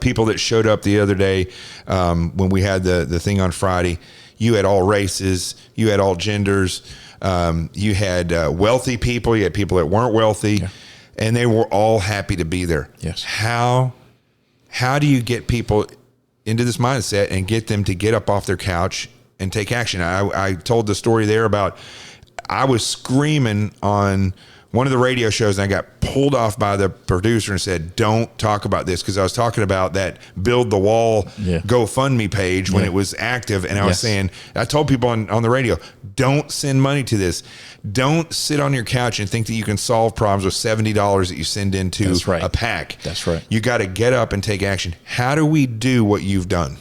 People that showed up the other day when we had the thing on Friday. You had all races, you had all genders, you had wealthy people, you had people that weren't wealthy, and they were all happy to be there. Yes. How do you get people into this mindset and get them to get up off their couch and take action? I told the story there about I was screaming on one of the radio shows and I got pulled off by the producer and said, "Don't talk about this," because I was talking about that Build the Wall GoFundMe page when it was active, and I was saying, I told people on the radio, don't send money to this. Don't sit on your couch and think that you can solve problems with $70 that you send into a PAC. That's right. You got to get up and take action. How do we do what you've done?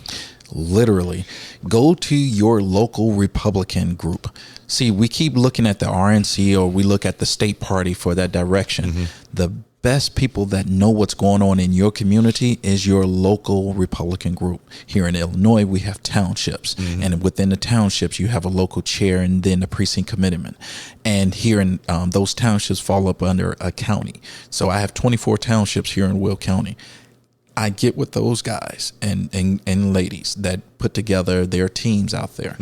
Literally, go to your local Republican group. See, we keep looking at the RNC or we look at the state party for that direction. The best people that know what's going on in your community is your local Republican group. Here in Illinois, we have townships, and within the townships, you have a local chair and then a precinct committeeman. And here in those townships fall up under a county. So I have 24 townships here in Will County. I get with those guys and ladies that put together their teams out there.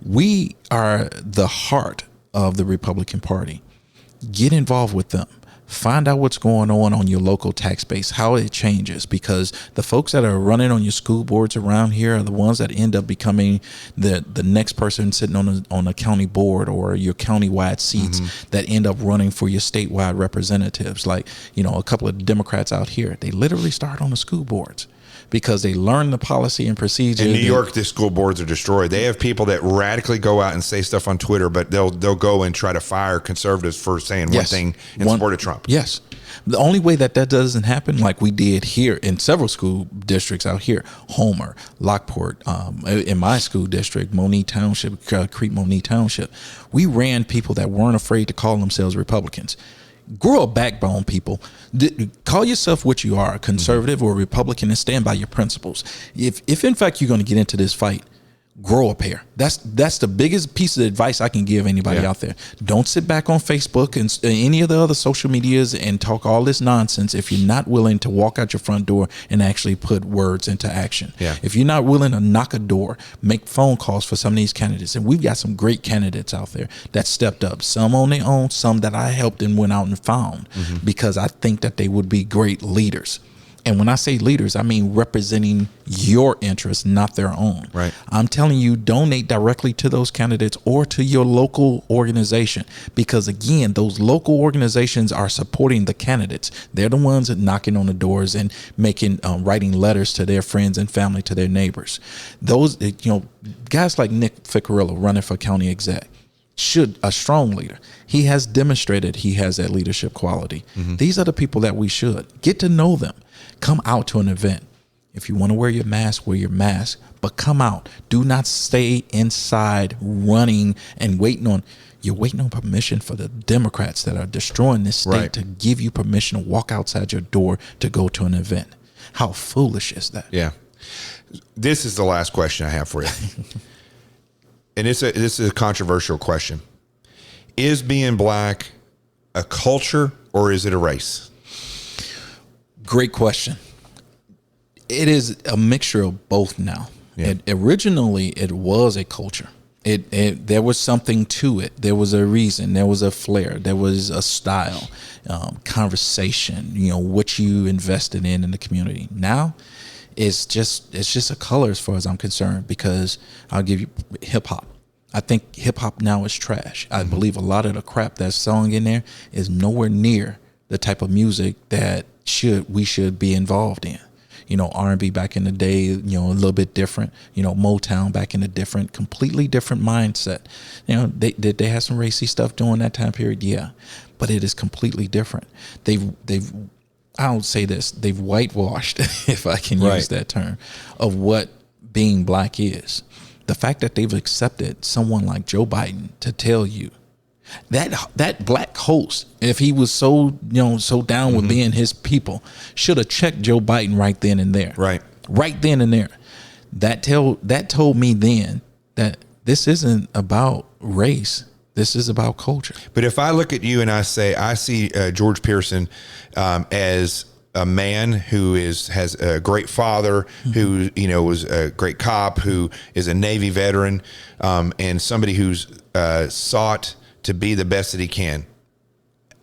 We are the heart of the Republican Party. Get involved with them. Find out what's going on your local tax base, how it changes, because the folks that are running on your school boards around here are the ones that end up becoming the next person sitting on a county board or your county-wide seats that end up running for your statewide representatives. Like, a couple of Democrats out here, they literally start on the school boards because they learn the policy and procedure. In New York, the school boards are destroyed. They have people that radically go out and say stuff on Twitter, but they'll go and try to fire conservatives for saying one thing in support of Trump. Yes. The only way that doesn't happen, like we did here in several school districts out here, Homer, Lockport, in my school district, Monee Township, Creek Monee Township, we ran people that weren't afraid to call themselves Republicans. Grow a backbone, people. Call yourself what you are, a conservative or a Republican, and stand by your principles. If in fact you're going to get into this fight, grow a pair. That's the biggest piece of advice I can give anybody out there. Don't sit back on Facebook and any of the other social medias and talk all this nonsense if you're not willing to walk out your front door and actually put words into action. Yeah. If you're not willing to knock a door, make phone calls for some of these candidates. And we've got some great candidates out there that stepped up, some on their own, some that I helped and went out and found because I think that they would be great leaders. And when I say leaders, I mean representing your interests, not their own. Right. I'm telling you, donate directly to those candidates or to your local organization, because again, those local organizations are supporting the candidates. They're the ones that knocking on the doors and making, writing letters to their friends and family, to their neighbors. Those, guys like Nick Ficcarello running for county exec. A strong leader. He has demonstrated he has that leadership quality. These are the people that we should get to know them. Come out to an event. If you want to wear your mask, but come out. Do not stay inside running and you're waiting on permission for the Democrats that are destroying this state to give you permission to walk outside your door to go to an event. How foolish is that? Yeah. This is the last question I have for you. And this is a controversial question. Is being black a culture or is it a race? Great question. It is a mixture of both now. Yeah. Originally, it was a culture. There was something to it. There was a reason. There was a flair. There was a style, conversation. What you invested in the community. Now, it's just a color as far as I'm concerned. Because I'll give you hip hop. I think hip hop now is trash. I believe a lot of the crap that's sung in there is nowhere near the type of music that we should be involved in. R&B back in the day, a little bit different. Motown back in a completely different mindset. They had some racy stuff during that time period, yeah, but it is completely different. They've I don't say this, they've whitewashed, if I can use that term, of what being black is. The fact that they've accepted someone like Joe Biden to tell you that black host, if he was so down with being his people, should have checked Joe Biden right then and there. Right then and there. That told me then that this isn't about race. This is about culture. But if I look at you and I see George Pearson as a man who has a great father, who was a great cop, who is a Navy veteran, and somebody who's sought to be the best that he can,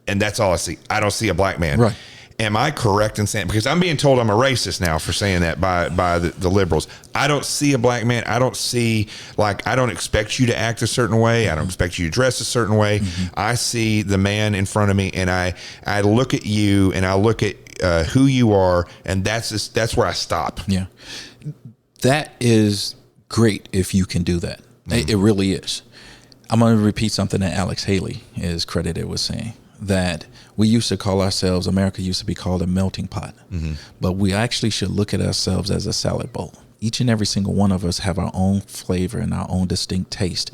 and that's all I see. I don't see a black man. Right. Am I correct in saying, because I'm being told I'm a racist now for saying that by the liberals? I don't see a black man. I don't see, I don't expect you to act a certain way. I don't expect you to dress a certain way. I see the man in front of me, and I look at you and I look at who you are, and that's where I stop. Yeah. That is great if you can do that. It really is. I'm going to repeat something that Alex Haley is credited with saying, that we used to call ourselves, America used to be called a melting pot, but we actually should look at ourselves as a salad bowl. Each and every single one of us have our own flavor and our own distinct taste.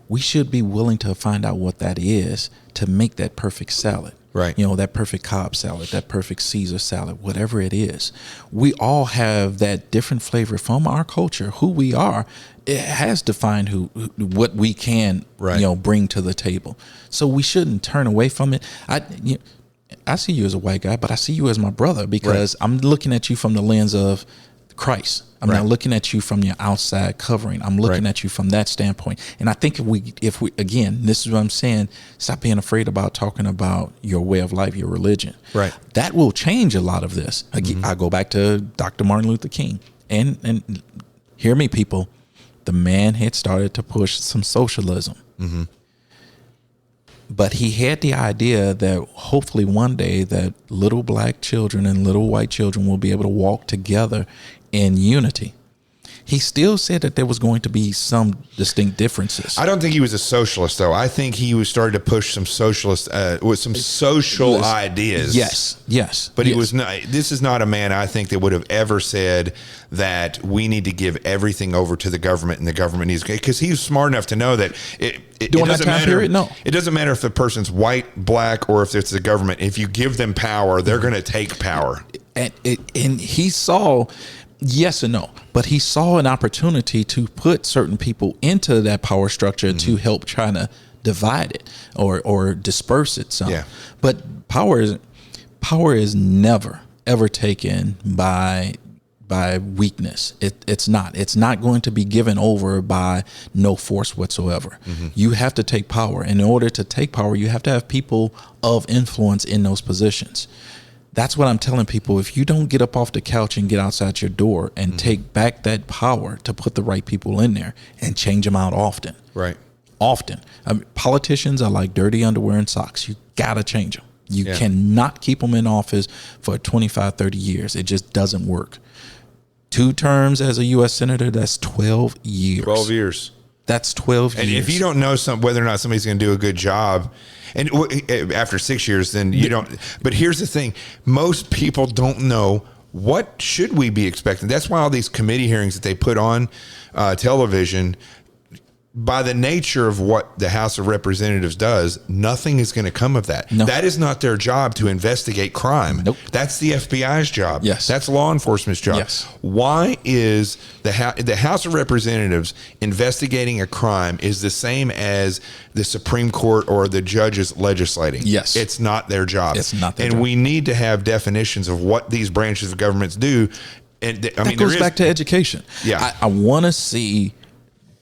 We should be willing to find out what that is to make that perfect salad. Right. That perfect Cobb salad, that perfect Caesar salad, whatever it is. We all have that different flavor from our culture, who we are. It has defined what we can, bring to the table. So we shouldn't turn away from it. I see you as a white guy, but I see you as my brother, because I'm looking at you from the lens of Christ. I'm not looking at you from your outside covering. I'm looking at you from that standpoint. And I think if we again, this is what I'm saying, stop being afraid about talking about your way of life, your religion. Right. That will change a lot of this. Again, I go back to Dr. Martin Luther King. And hear me, people, the man had started to push some socialism. But he had the idea that hopefully one day that little black children and little white children will be able to walk together in unity. He still said that there was going to be some distinct differences. I don't think he was a socialist, though. I think he was starting to push some socialist with some social ideas. Yes. But he was not. This is not a man I think that would have ever said that we need to give everything over to the government and the government needs, because he was smart enough to know that it doesn't matter. Period? No, it doesn't matter if the person's white, black, or if it's the government. If you give them power, they're going to take power. And he saw. Yes and no, but he saw an opportunity to put certain people into that power structure to help try to divide it or disperse it some. Yeah. But power is never ever taken by weakness. It's not going to be given over by no force whatsoever. You have to take power. In order to take power, you have to have people of influence in those positions. That's what I'm telling people. If you don't get up off the couch and get outside your door and take back that power to put the right people in there and change them out often. Right. Often. I mean, politicians are like dirty underwear and socks. You got to change them. You cannot keep them in office for 25, 30 years. It just doesn't work. 2 terms as a U.S. Senator, that's 12 years. 12 years. That's 12 years. And if you don't know whether or not somebody's going to do a good job, and after 6 years, then you don't. But here's the thing. Most people don't know what should we be expecting. That's why all these committee hearings that they put on television, by the nature of what the House of Representatives does, nothing is going to come of that. No. That is not their job to investigate crime. Nope. That's the FBI's job. Yes. That's law enforcement's job. Yes. Why is the House of Representatives investigating a crime is the same as the Supreme Court or the judges legislating? Yes. It's not their job. It's not their job. And we need to have definitions of what these branches of governments do. And that goes back to education. Yeah. I want to see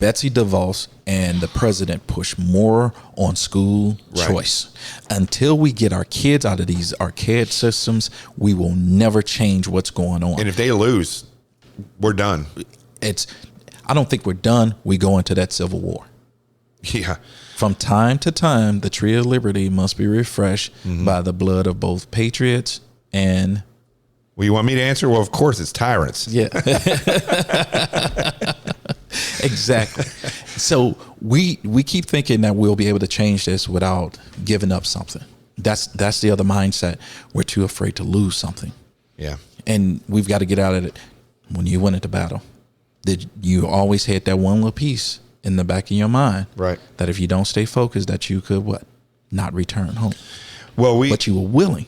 Betsy DeVos and the president push more on school choice. Until we get our kids out of these archaic systems, we will never change what's going on. And if they lose, we're done. I don't think we're done. We go into that civil war. Yeah. From time to time, the tree of liberty must be refreshed by the blood of both patriots and... Well, you want me to answer? Well, of course, it's tyrants. Yeah. Exactly. So we keep thinking that we'll be able to change this without giving up something. That's the other mindset. We're too afraid to lose something. Yeah. And we've got to get out of it. When you went into battle, that you always had that one little piece in the back of your mind. Right. That if you don't stay focused, that you could not return home. Well, but you were willing.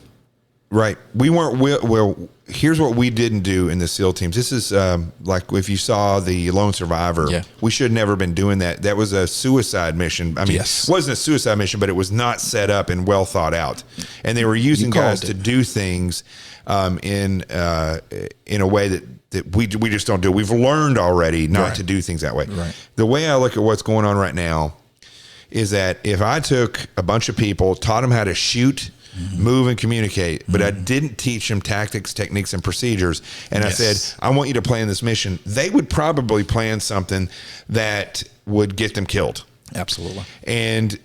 Right. We weren't well. Here's what we didn't do in the SEAL teams. This is like if you saw the Lone Survivor, we should have never been doing that. That was a suicide mission. I mean, it wasn't a suicide mission, but it was not set up and well thought out. And they were using guys to do things in a way that we just don't do. We've learned already not to do things that way. Right. The way I look at what's going on right now is that if I took a bunch of people, taught them how to shoot, move and communicate, but I didn't teach them tactics, techniques, and procedures. And I said, I want you to plan this mission. They would probably plan something that would get them killed. Absolutely. And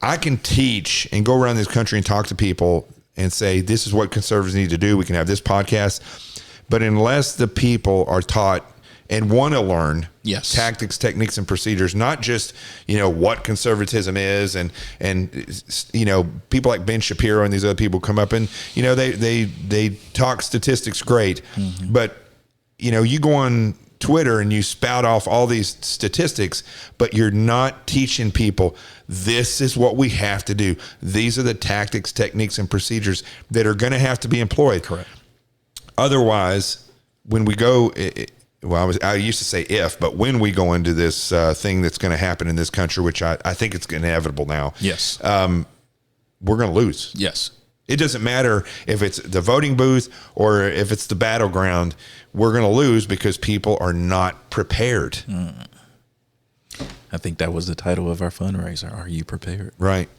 I can teach and go around this country and talk to people and say, this is what conservatives need to do. We can have this podcast. But unless the people are taught and want to learn tactics, techniques, and procedures, not just, what conservatism is. And people like Ben Shapiro and these other people come up and, they talk statistics great. But, you go on Twitter and you spout off all these statistics, but you're not teaching people this is what we have to do. These are the tactics, techniques, and procedures that are going to have to be employed. Correct. Otherwise, when we go... I used to say if, but when we go into this thing that's going to happen in this country, which I think it's inevitable now. Yes. We're going to lose. Yes. It doesn't matter if it's the voting booth or if it's the battleground. We're going to lose because people are not prepared. I think that was the title of our fundraiser. Are you prepared? Right.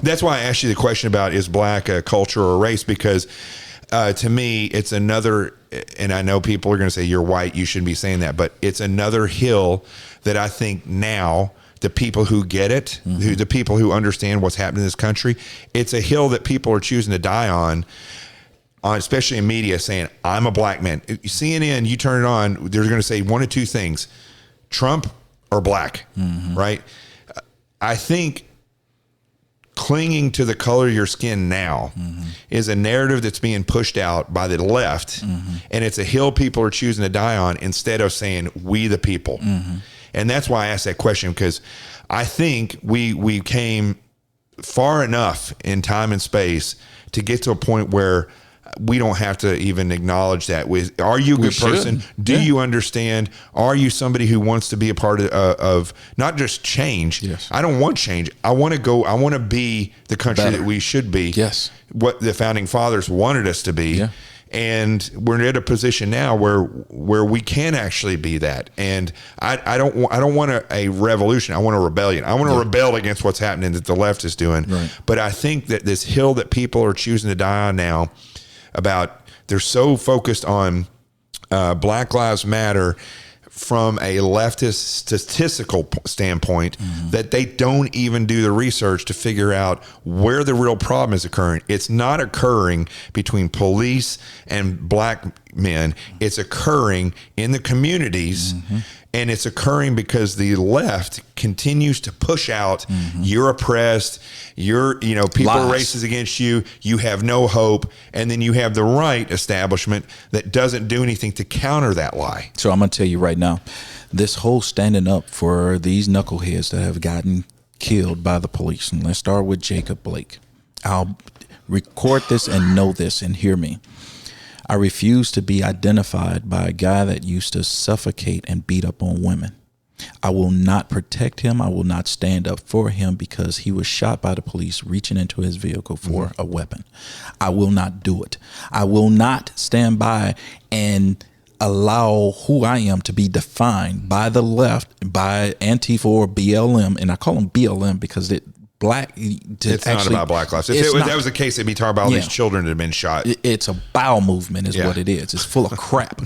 That's why I asked you the question about is black a culture or a race, because to me, it's another, and I know people are going to say, you're white, you shouldn't be saying that, but it's another hill that I think now the people who get it, the people who understand what's happening in this country, it's a hill that people are choosing to die on, especially in media, saying, I'm a black man. CNN, you turn it on, they're going to say one of two things, Trump or black, right? I think clinging to the color of your skin now is a narrative that's being pushed out by the left, and it's a hill people are choosing to die on instead of saying we the people. And that's why I asked that question, because I think we came far enough in time and space to get to a point where we don't have to even acknowledge that. Are you a good person? Do you understand? Are you somebody who wants to be a part of not just change? Yes. I don't want change. I want to be the country that we should be. Yes. What the founding fathers wanted us to be. Yeah. And we're at a position now where we can actually be that. And I don't want a revolution. I want a rebellion. I want to rebel against what's happening that the left is doing. Right. But I think that this hill that people are choosing to die on now, about they're so focused on Black Lives Matter from a leftist statistical standpoint that they don't even do the research to figure out where the real problem is occurring. It's not occurring between police and black men. It's occurring in the communities, and it's occurring because the left continues to push out you're oppressed, people are racist against you, you have no hope, and then you have the right establishment that doesn't do anything to counter that lie. So I'm going to tell you right now, this whole standing up for these knuckleheads that have gotten killed by the police, and let's start with Jacob Blake. I'll record this and know this and hear me. I refuse to be identified by a guy that used to suffocate and beat up on women. I will not protect him. I will not stand up for him because he was shot by the police reaching into his vehicle for a weapon. I will not do it. I will not stand by and allow who I am to be defined by the left, by Antifa or BLM. And I call them BLM because it's not about Black lives. If that was the case, they'd be talking about all these children that have been shot. It's a bowel movement is what it is. It's full of crap.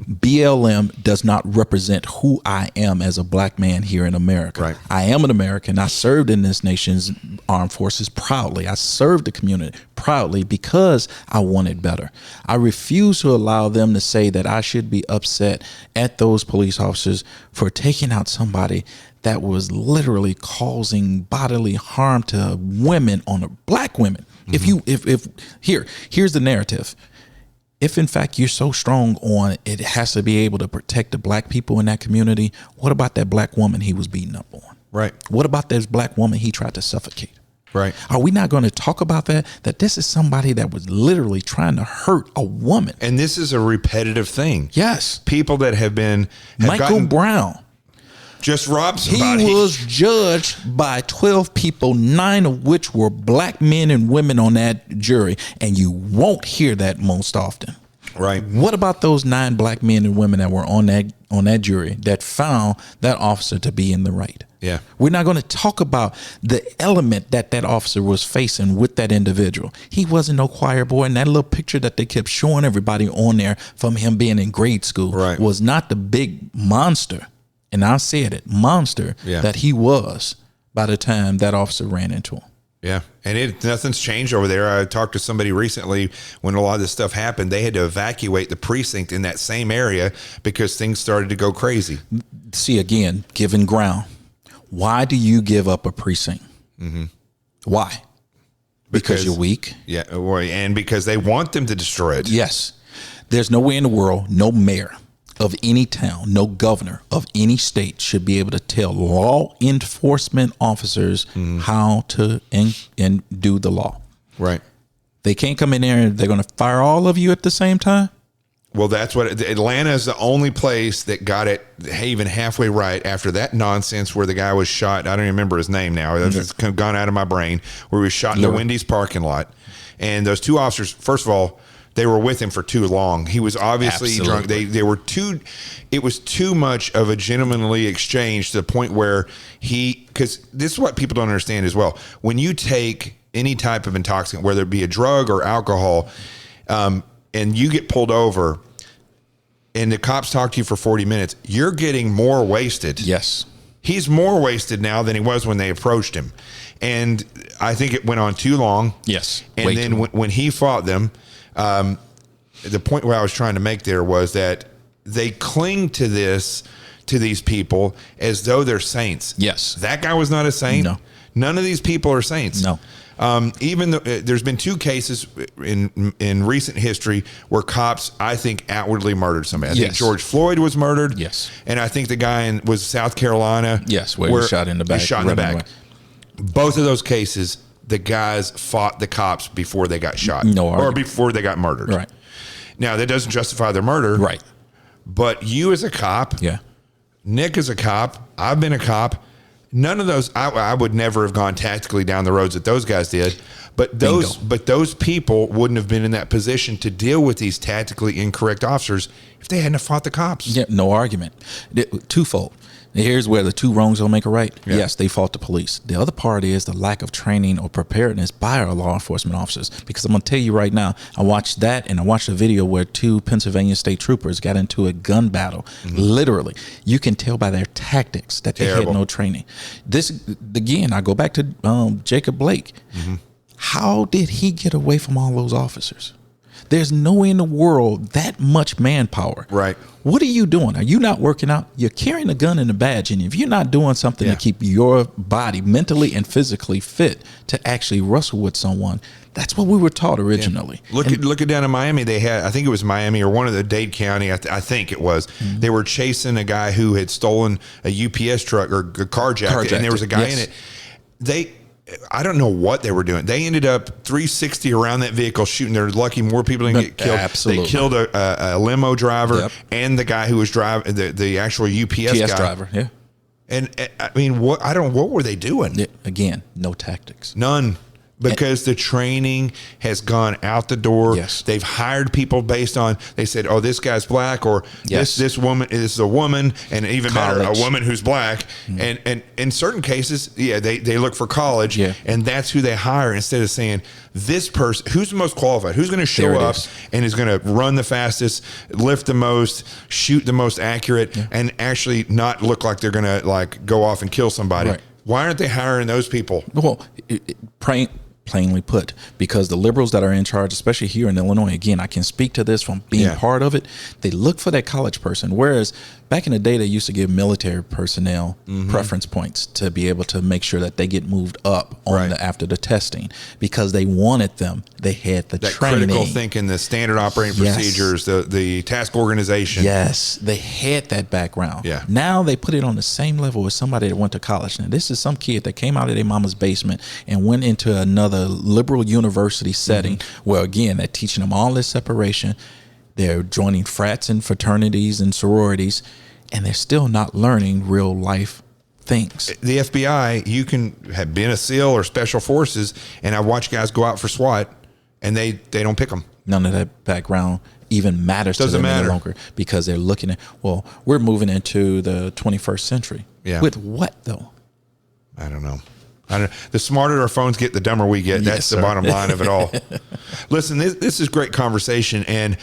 BLM does not represent who I am as a black man here in America. Right. I am an American. I served in this nation's armed forces proudly. I served the community proudly because I wanted better. I refuse to allow them to say that I should be upset at those police officers for taking out somebody that was literally causing bodily harm to women, black women. Here's the narrative. If in fact you're so strong on it has to be able to protect the black people in that community, what about that black woman he was beating up on? Right. What about this black woman he tried to suffocate? Right. Are we not going to talk about that this is somebody that was literally trying to hurt a woman? And this is a repetitive thing. Yes. People that have Michael Brown. Just robbed somebody. He was judged by 12 people, 9 of which were black men and women on that jury, and you won't hear that most often. Right. What about those 9 black men and women that were on that jury that found that officer to be in the right? Yeah. We're not going to talk about the element that officer was facing with that individual. He wasn't no choir boy, and that little picture that they kept showing everybody on there from him being in grade school was not the big monster. And I said it, monster that he was by the time that officer ran into him. Yeah. And nothing's changed over there. I talked to somebody recently when a lot of this stuff happened. They had to evacuate the precinct in that same area because things started to go crazy. See, again, giving ground. Why do you give up a precinct? Why? Because you're weak? Yeah. And because they want them to destroy it. Yes. There's no way in the world, no mayor of any town, no governor of any state should be able to tell law enforcement officers how to and do the law. Right. They can't come in there and they're going to fire all of you at the same time. Well, that's what Atlanta is the only place that got it even halfway right after that nonsense where the guy was shot. I don't even remember his name now. It's gone out of my brain. Where he was shot in the Wendy's parking lot, and those two officers. First of all, they were with him for too long. He was obviously drunk. They were too. It was too much of a gentlemanly exchange to the point where because this is what people don't understand as well. When you take any type of intoxicant, whether it be a drug or alcohol, and you get pulled over, and the cops talk to you for 40 minutes, you're getting more wasted. Yes. He's more wasted now than he was when they approached him. And I think it went on too long. Yes. And then when he fought them, the point where I was trying to make there was that they cling to these people as though they're saints. Yes. That guy was not a saint. No. None of these people are saints. No. Even though there's been two cases in recent history where cops, I think, outwardly murdered somebody. I think George Floyd was murdered. Yes. And I think the guy was South Carolina. Yes, where he was shot in the back. Shot in the back. Both of those cases, the guys fought the cops before they got shot. No argument. Or before they got murdered. Right. Now, that doesn't justify their murder. Right. But you as a cop, Nick as a cop, I've been a cop. None of those, I would never have gone tactically down the roads that those guys did. But those people wouldn't have been in that position to deal with these tactically incorrect officers if they hadn't have fought the cops. Yeah, no argument. Twofold. Here's where the two wrongs don't make a right. Yeah. Yes, they fought the police. The other part is the lack of training or preparedness by our law enforcement officers. Because I'm going to tell you right now, I watched that and I watched a video where two Pennsylvania state troopers got into a gun battle. Mm-hmm. Literally, you can tell by their tactics that they had no training. This, again, I go back to Jacob Blake. Mm-hmm. How did he get away from all those officers? There's no way in the world that much manpower. Right. What are you doing? Are you not working out? You're carrying a gun and a badge. And if you're not doing something to keep your body mentally and physically fit to actually wrestle with someone, that's what we were taught originally. Yeah. Look at down in Miami. They had, I think it was Miami or one of the Dade County, I think it was. Mm-hmm. They were chasing a guy who had stolen a UPS truck or carjacked it, and there was a guy in it. I don't know what they were doing. They ended up 360 around that vehicle shooting. They're lucky more people didn't get killed. Absolutely. They killed a limo driver and the guy who was driving the actual UPS guy. driver. Yeah. And I mean, what were they doing? Again, no tactics. None. Because the training has gone out the door. Yes. They've hired people based on, they said, oh, this guy's black, or this woman is a woman, and even better, a woman who's black. Mm. And in certain cases, they look for college, and that's who they hire instead of saying, this person, who's the most qualified, who's going to show up and is going to run the fastest, lift the most, shoot the most accurate, and actually not look like they're going to go off and kill somebody. Right. Why aren't they hiring those people? Well, plainly put, because the liberals that are in charge, especially here in Illinois, again, I can speak to this from being part of it. They look for that college person. Whereas back in the day, they used to give military personnel preference points to be able to make sure that they get moved up on after the testing, because they wanted them. They had the training, critical thinking, the standard operating procedures, the task organization. Yes, they had that background. Yeah. Now they put it on the same level as somebody that went to college. Now this is some kid that came out of their mama's basement and went into another liberal university setting where, again, they're teaching them all this separation. They're joining frats and fraternities and sororities, and they're still not learning real life things. The FBI, you can have been a SEAL or special forces, and I watch guys go out for SWAT, and they don't pick them. None of that background even matters to them any longer, because they're looking at, well, we're moving into the 21st century. Yeah. With what, though? I don't know. The smarter our phones get, the dumber we get. That's the bottom line of it all. Listen, this is great conversation, and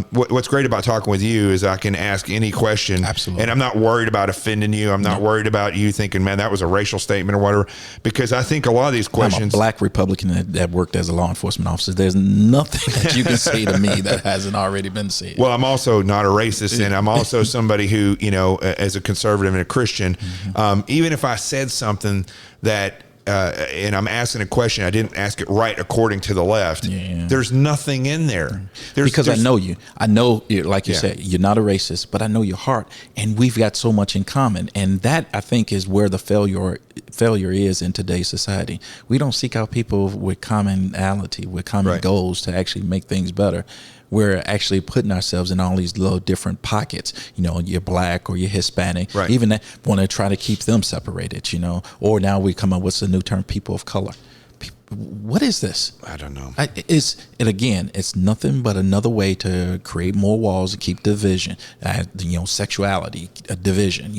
what's great about talking with you is I can ask any question. Absolutely. And I'm not worried about offending you. I'm not worried about you thinking, man, that was a racial statement or whatever, because I think a lot of these questions. I'm a black Republican that worked as a law enforcement officer. There's nothing that you can say to me that hasn't already been said. Well, I'm also not a racist, and I'm also somebody who, as a conservative and a Christian, even if I said something that, and I'm asking a question, I didn't ask it right according to the left. Yeah. There's nothing in there. Because I know you. I know, like you said, you're not a racist, but I know your heart, and we've got so much in common. And that, I think, is where the failure is in today's society. We don't seek out people with commonality, with common goals to actually make things better. we're actually putting ourselves in all these little different pockets. You're black or you're Hispanic. Right. Even that want to try to keep them separated. Or now we come up with a new term, people of color. What is this? I don't know. It's nothing but another way to create more walls and keep division. Sexuality, division.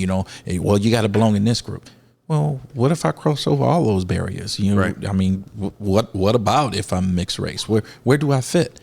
Well, you got to belong in this group. Well, what if I cross over all those barriers? Right. I mean, what about if I'm mixed race? Where do I fit?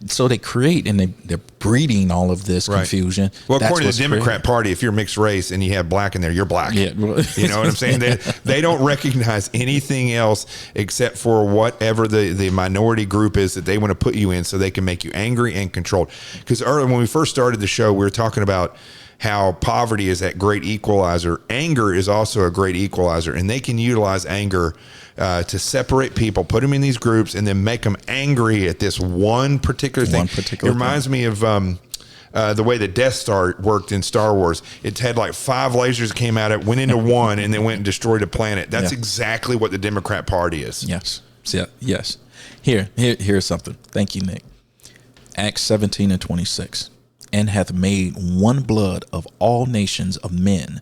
So they create and they're breeding all of this confusion. Well, according to the Democrat Party, if you're mixed race and you have black in there, you're black. Yeah. You know what I'm saying? They don't recognize anything else except for whatever the minority group is that they want to put you in, so they can make you angry and controlled. Because earlier, when we first started the show, we were talking about how poverty is that great equalizer. Anger is also a great equalizer, and they can utilize anger to separate people, put them in these groups, and then make them angry at this one particular thing. It reminds me of the way the Death Star worked in Star Wars. It had like 5 lasers that came out, it went into one, and then went and destroyed a planet. That's exactly what the Democrat Party is. Yes. Yes. Here's something. Thank you, Nick. Acts 17:26. And hath made one blood of all nations of men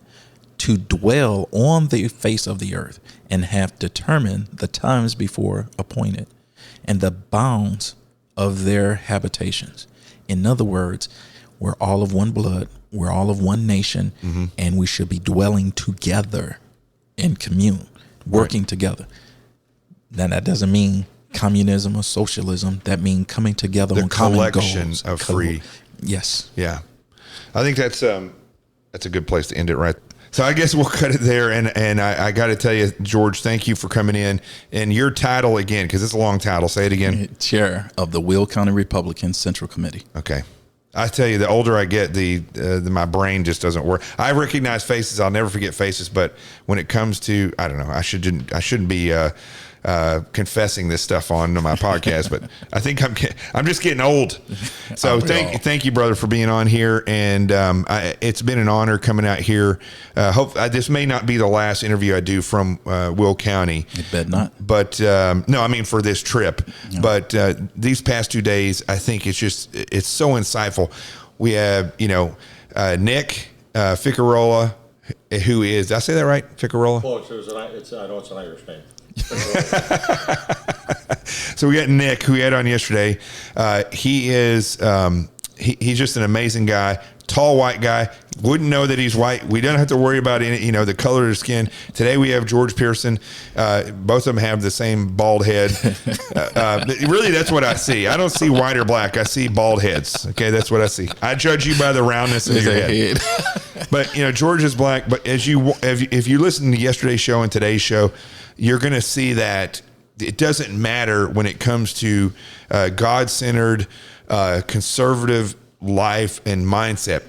to dwell on the face of the earth, and hath determined the times before appointed, and the bounds of their habitations. In other words, we're all of one blood, we're all of one nation, and we should be dwelling together in commune, working together. Now, that doesn't mean communism or socialism. That means coming together on common goals. The collection of free. Yes. Yeah. I think that's a good place to end it, right? So I guess we'll cut it there. And I got to tell you, George, thank you for coming in. And your title again, because it's a long title. Say it again. Chair of the Will County Republican Central Committee. Okay. I tell you, the older I get, my brain just doesn't work. I recognize faces. I'll never forget faces. But when it comes to, I don't know, I shouldn't be confessing this stuff on my podcast, but I think I'm just getting old. So thank you, brother, for being on here. And it's been an honor coming out here. This may not be the last interview I do from Will County. You bet not. But no, I mean for this trip. No. But these past 2 days, I think it's so insightful. We have Nick Ficarola, who is, did I say that right? Ficarola? Well, I know it's an Irish name. So we got Nick, who we had on yesterday. He is he's just an amazing guy, tall white guy. Wouldn't know that he's white. We don't have to worry about any, the color of his skin. Today we have George Pearson. Both of them have the same bald head. Really, that's what I see. I don't see white or black. I see bald heads. Okay, that's what I see. I judge you by the roundness of your head. But George is black. But if you listen to yesterday's show and today's show, you're going to see that it doesn't matter when it comes to God-centered, conservative life and mindset.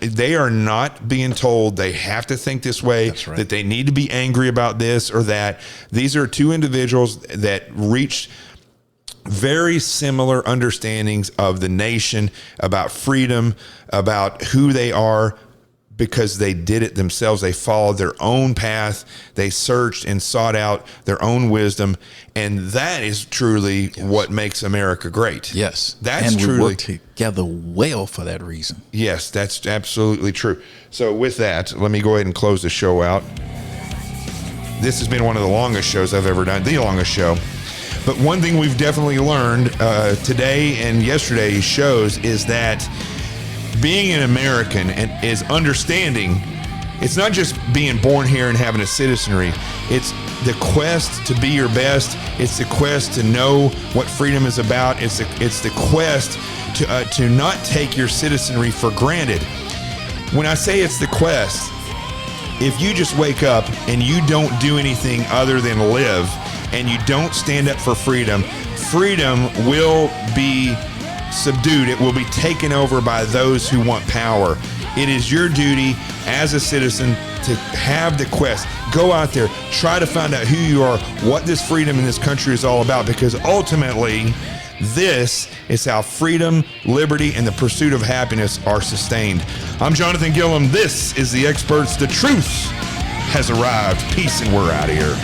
They are not being told they have to think this way, right, that they need to be angry about this or that. These are two individuals that reached very similar understandings of the nation, about freedom, about who they are, because they did it themselves. They followed their own path. They searched and sought out their own wisdom. And that is truly what makes America great. Yes. That's truly. And we work together well for that reason. Yes, that's absolutely true. So with that, let me go ahead and close the show out. This has been one of the longest shows I've ever done, the longest show. But one thing we've definitely learned today and yesterday's shows is that being an American is understanding. It's not just being born here and having a citizenry. It's the quest to be your best. It's the quest to know what freedom is about. It's the quest to not take your citizenry for granted. When I say it's the quest, if you just wake up and you don't do anything other than live, and you don't stand up for freedom, freedom will be subdued. It will be taken over by those who want power. It is your duty as a citizen to have the quest. Go out there, try to find out who you are, what this freedom in this country is all about, because ultimately this is how freedom, liberty, and the pursuit of happiness are sustained. I'm Jonathan Gilliam. This is The Experts. The truth has arrived. Peace, and we're out of here.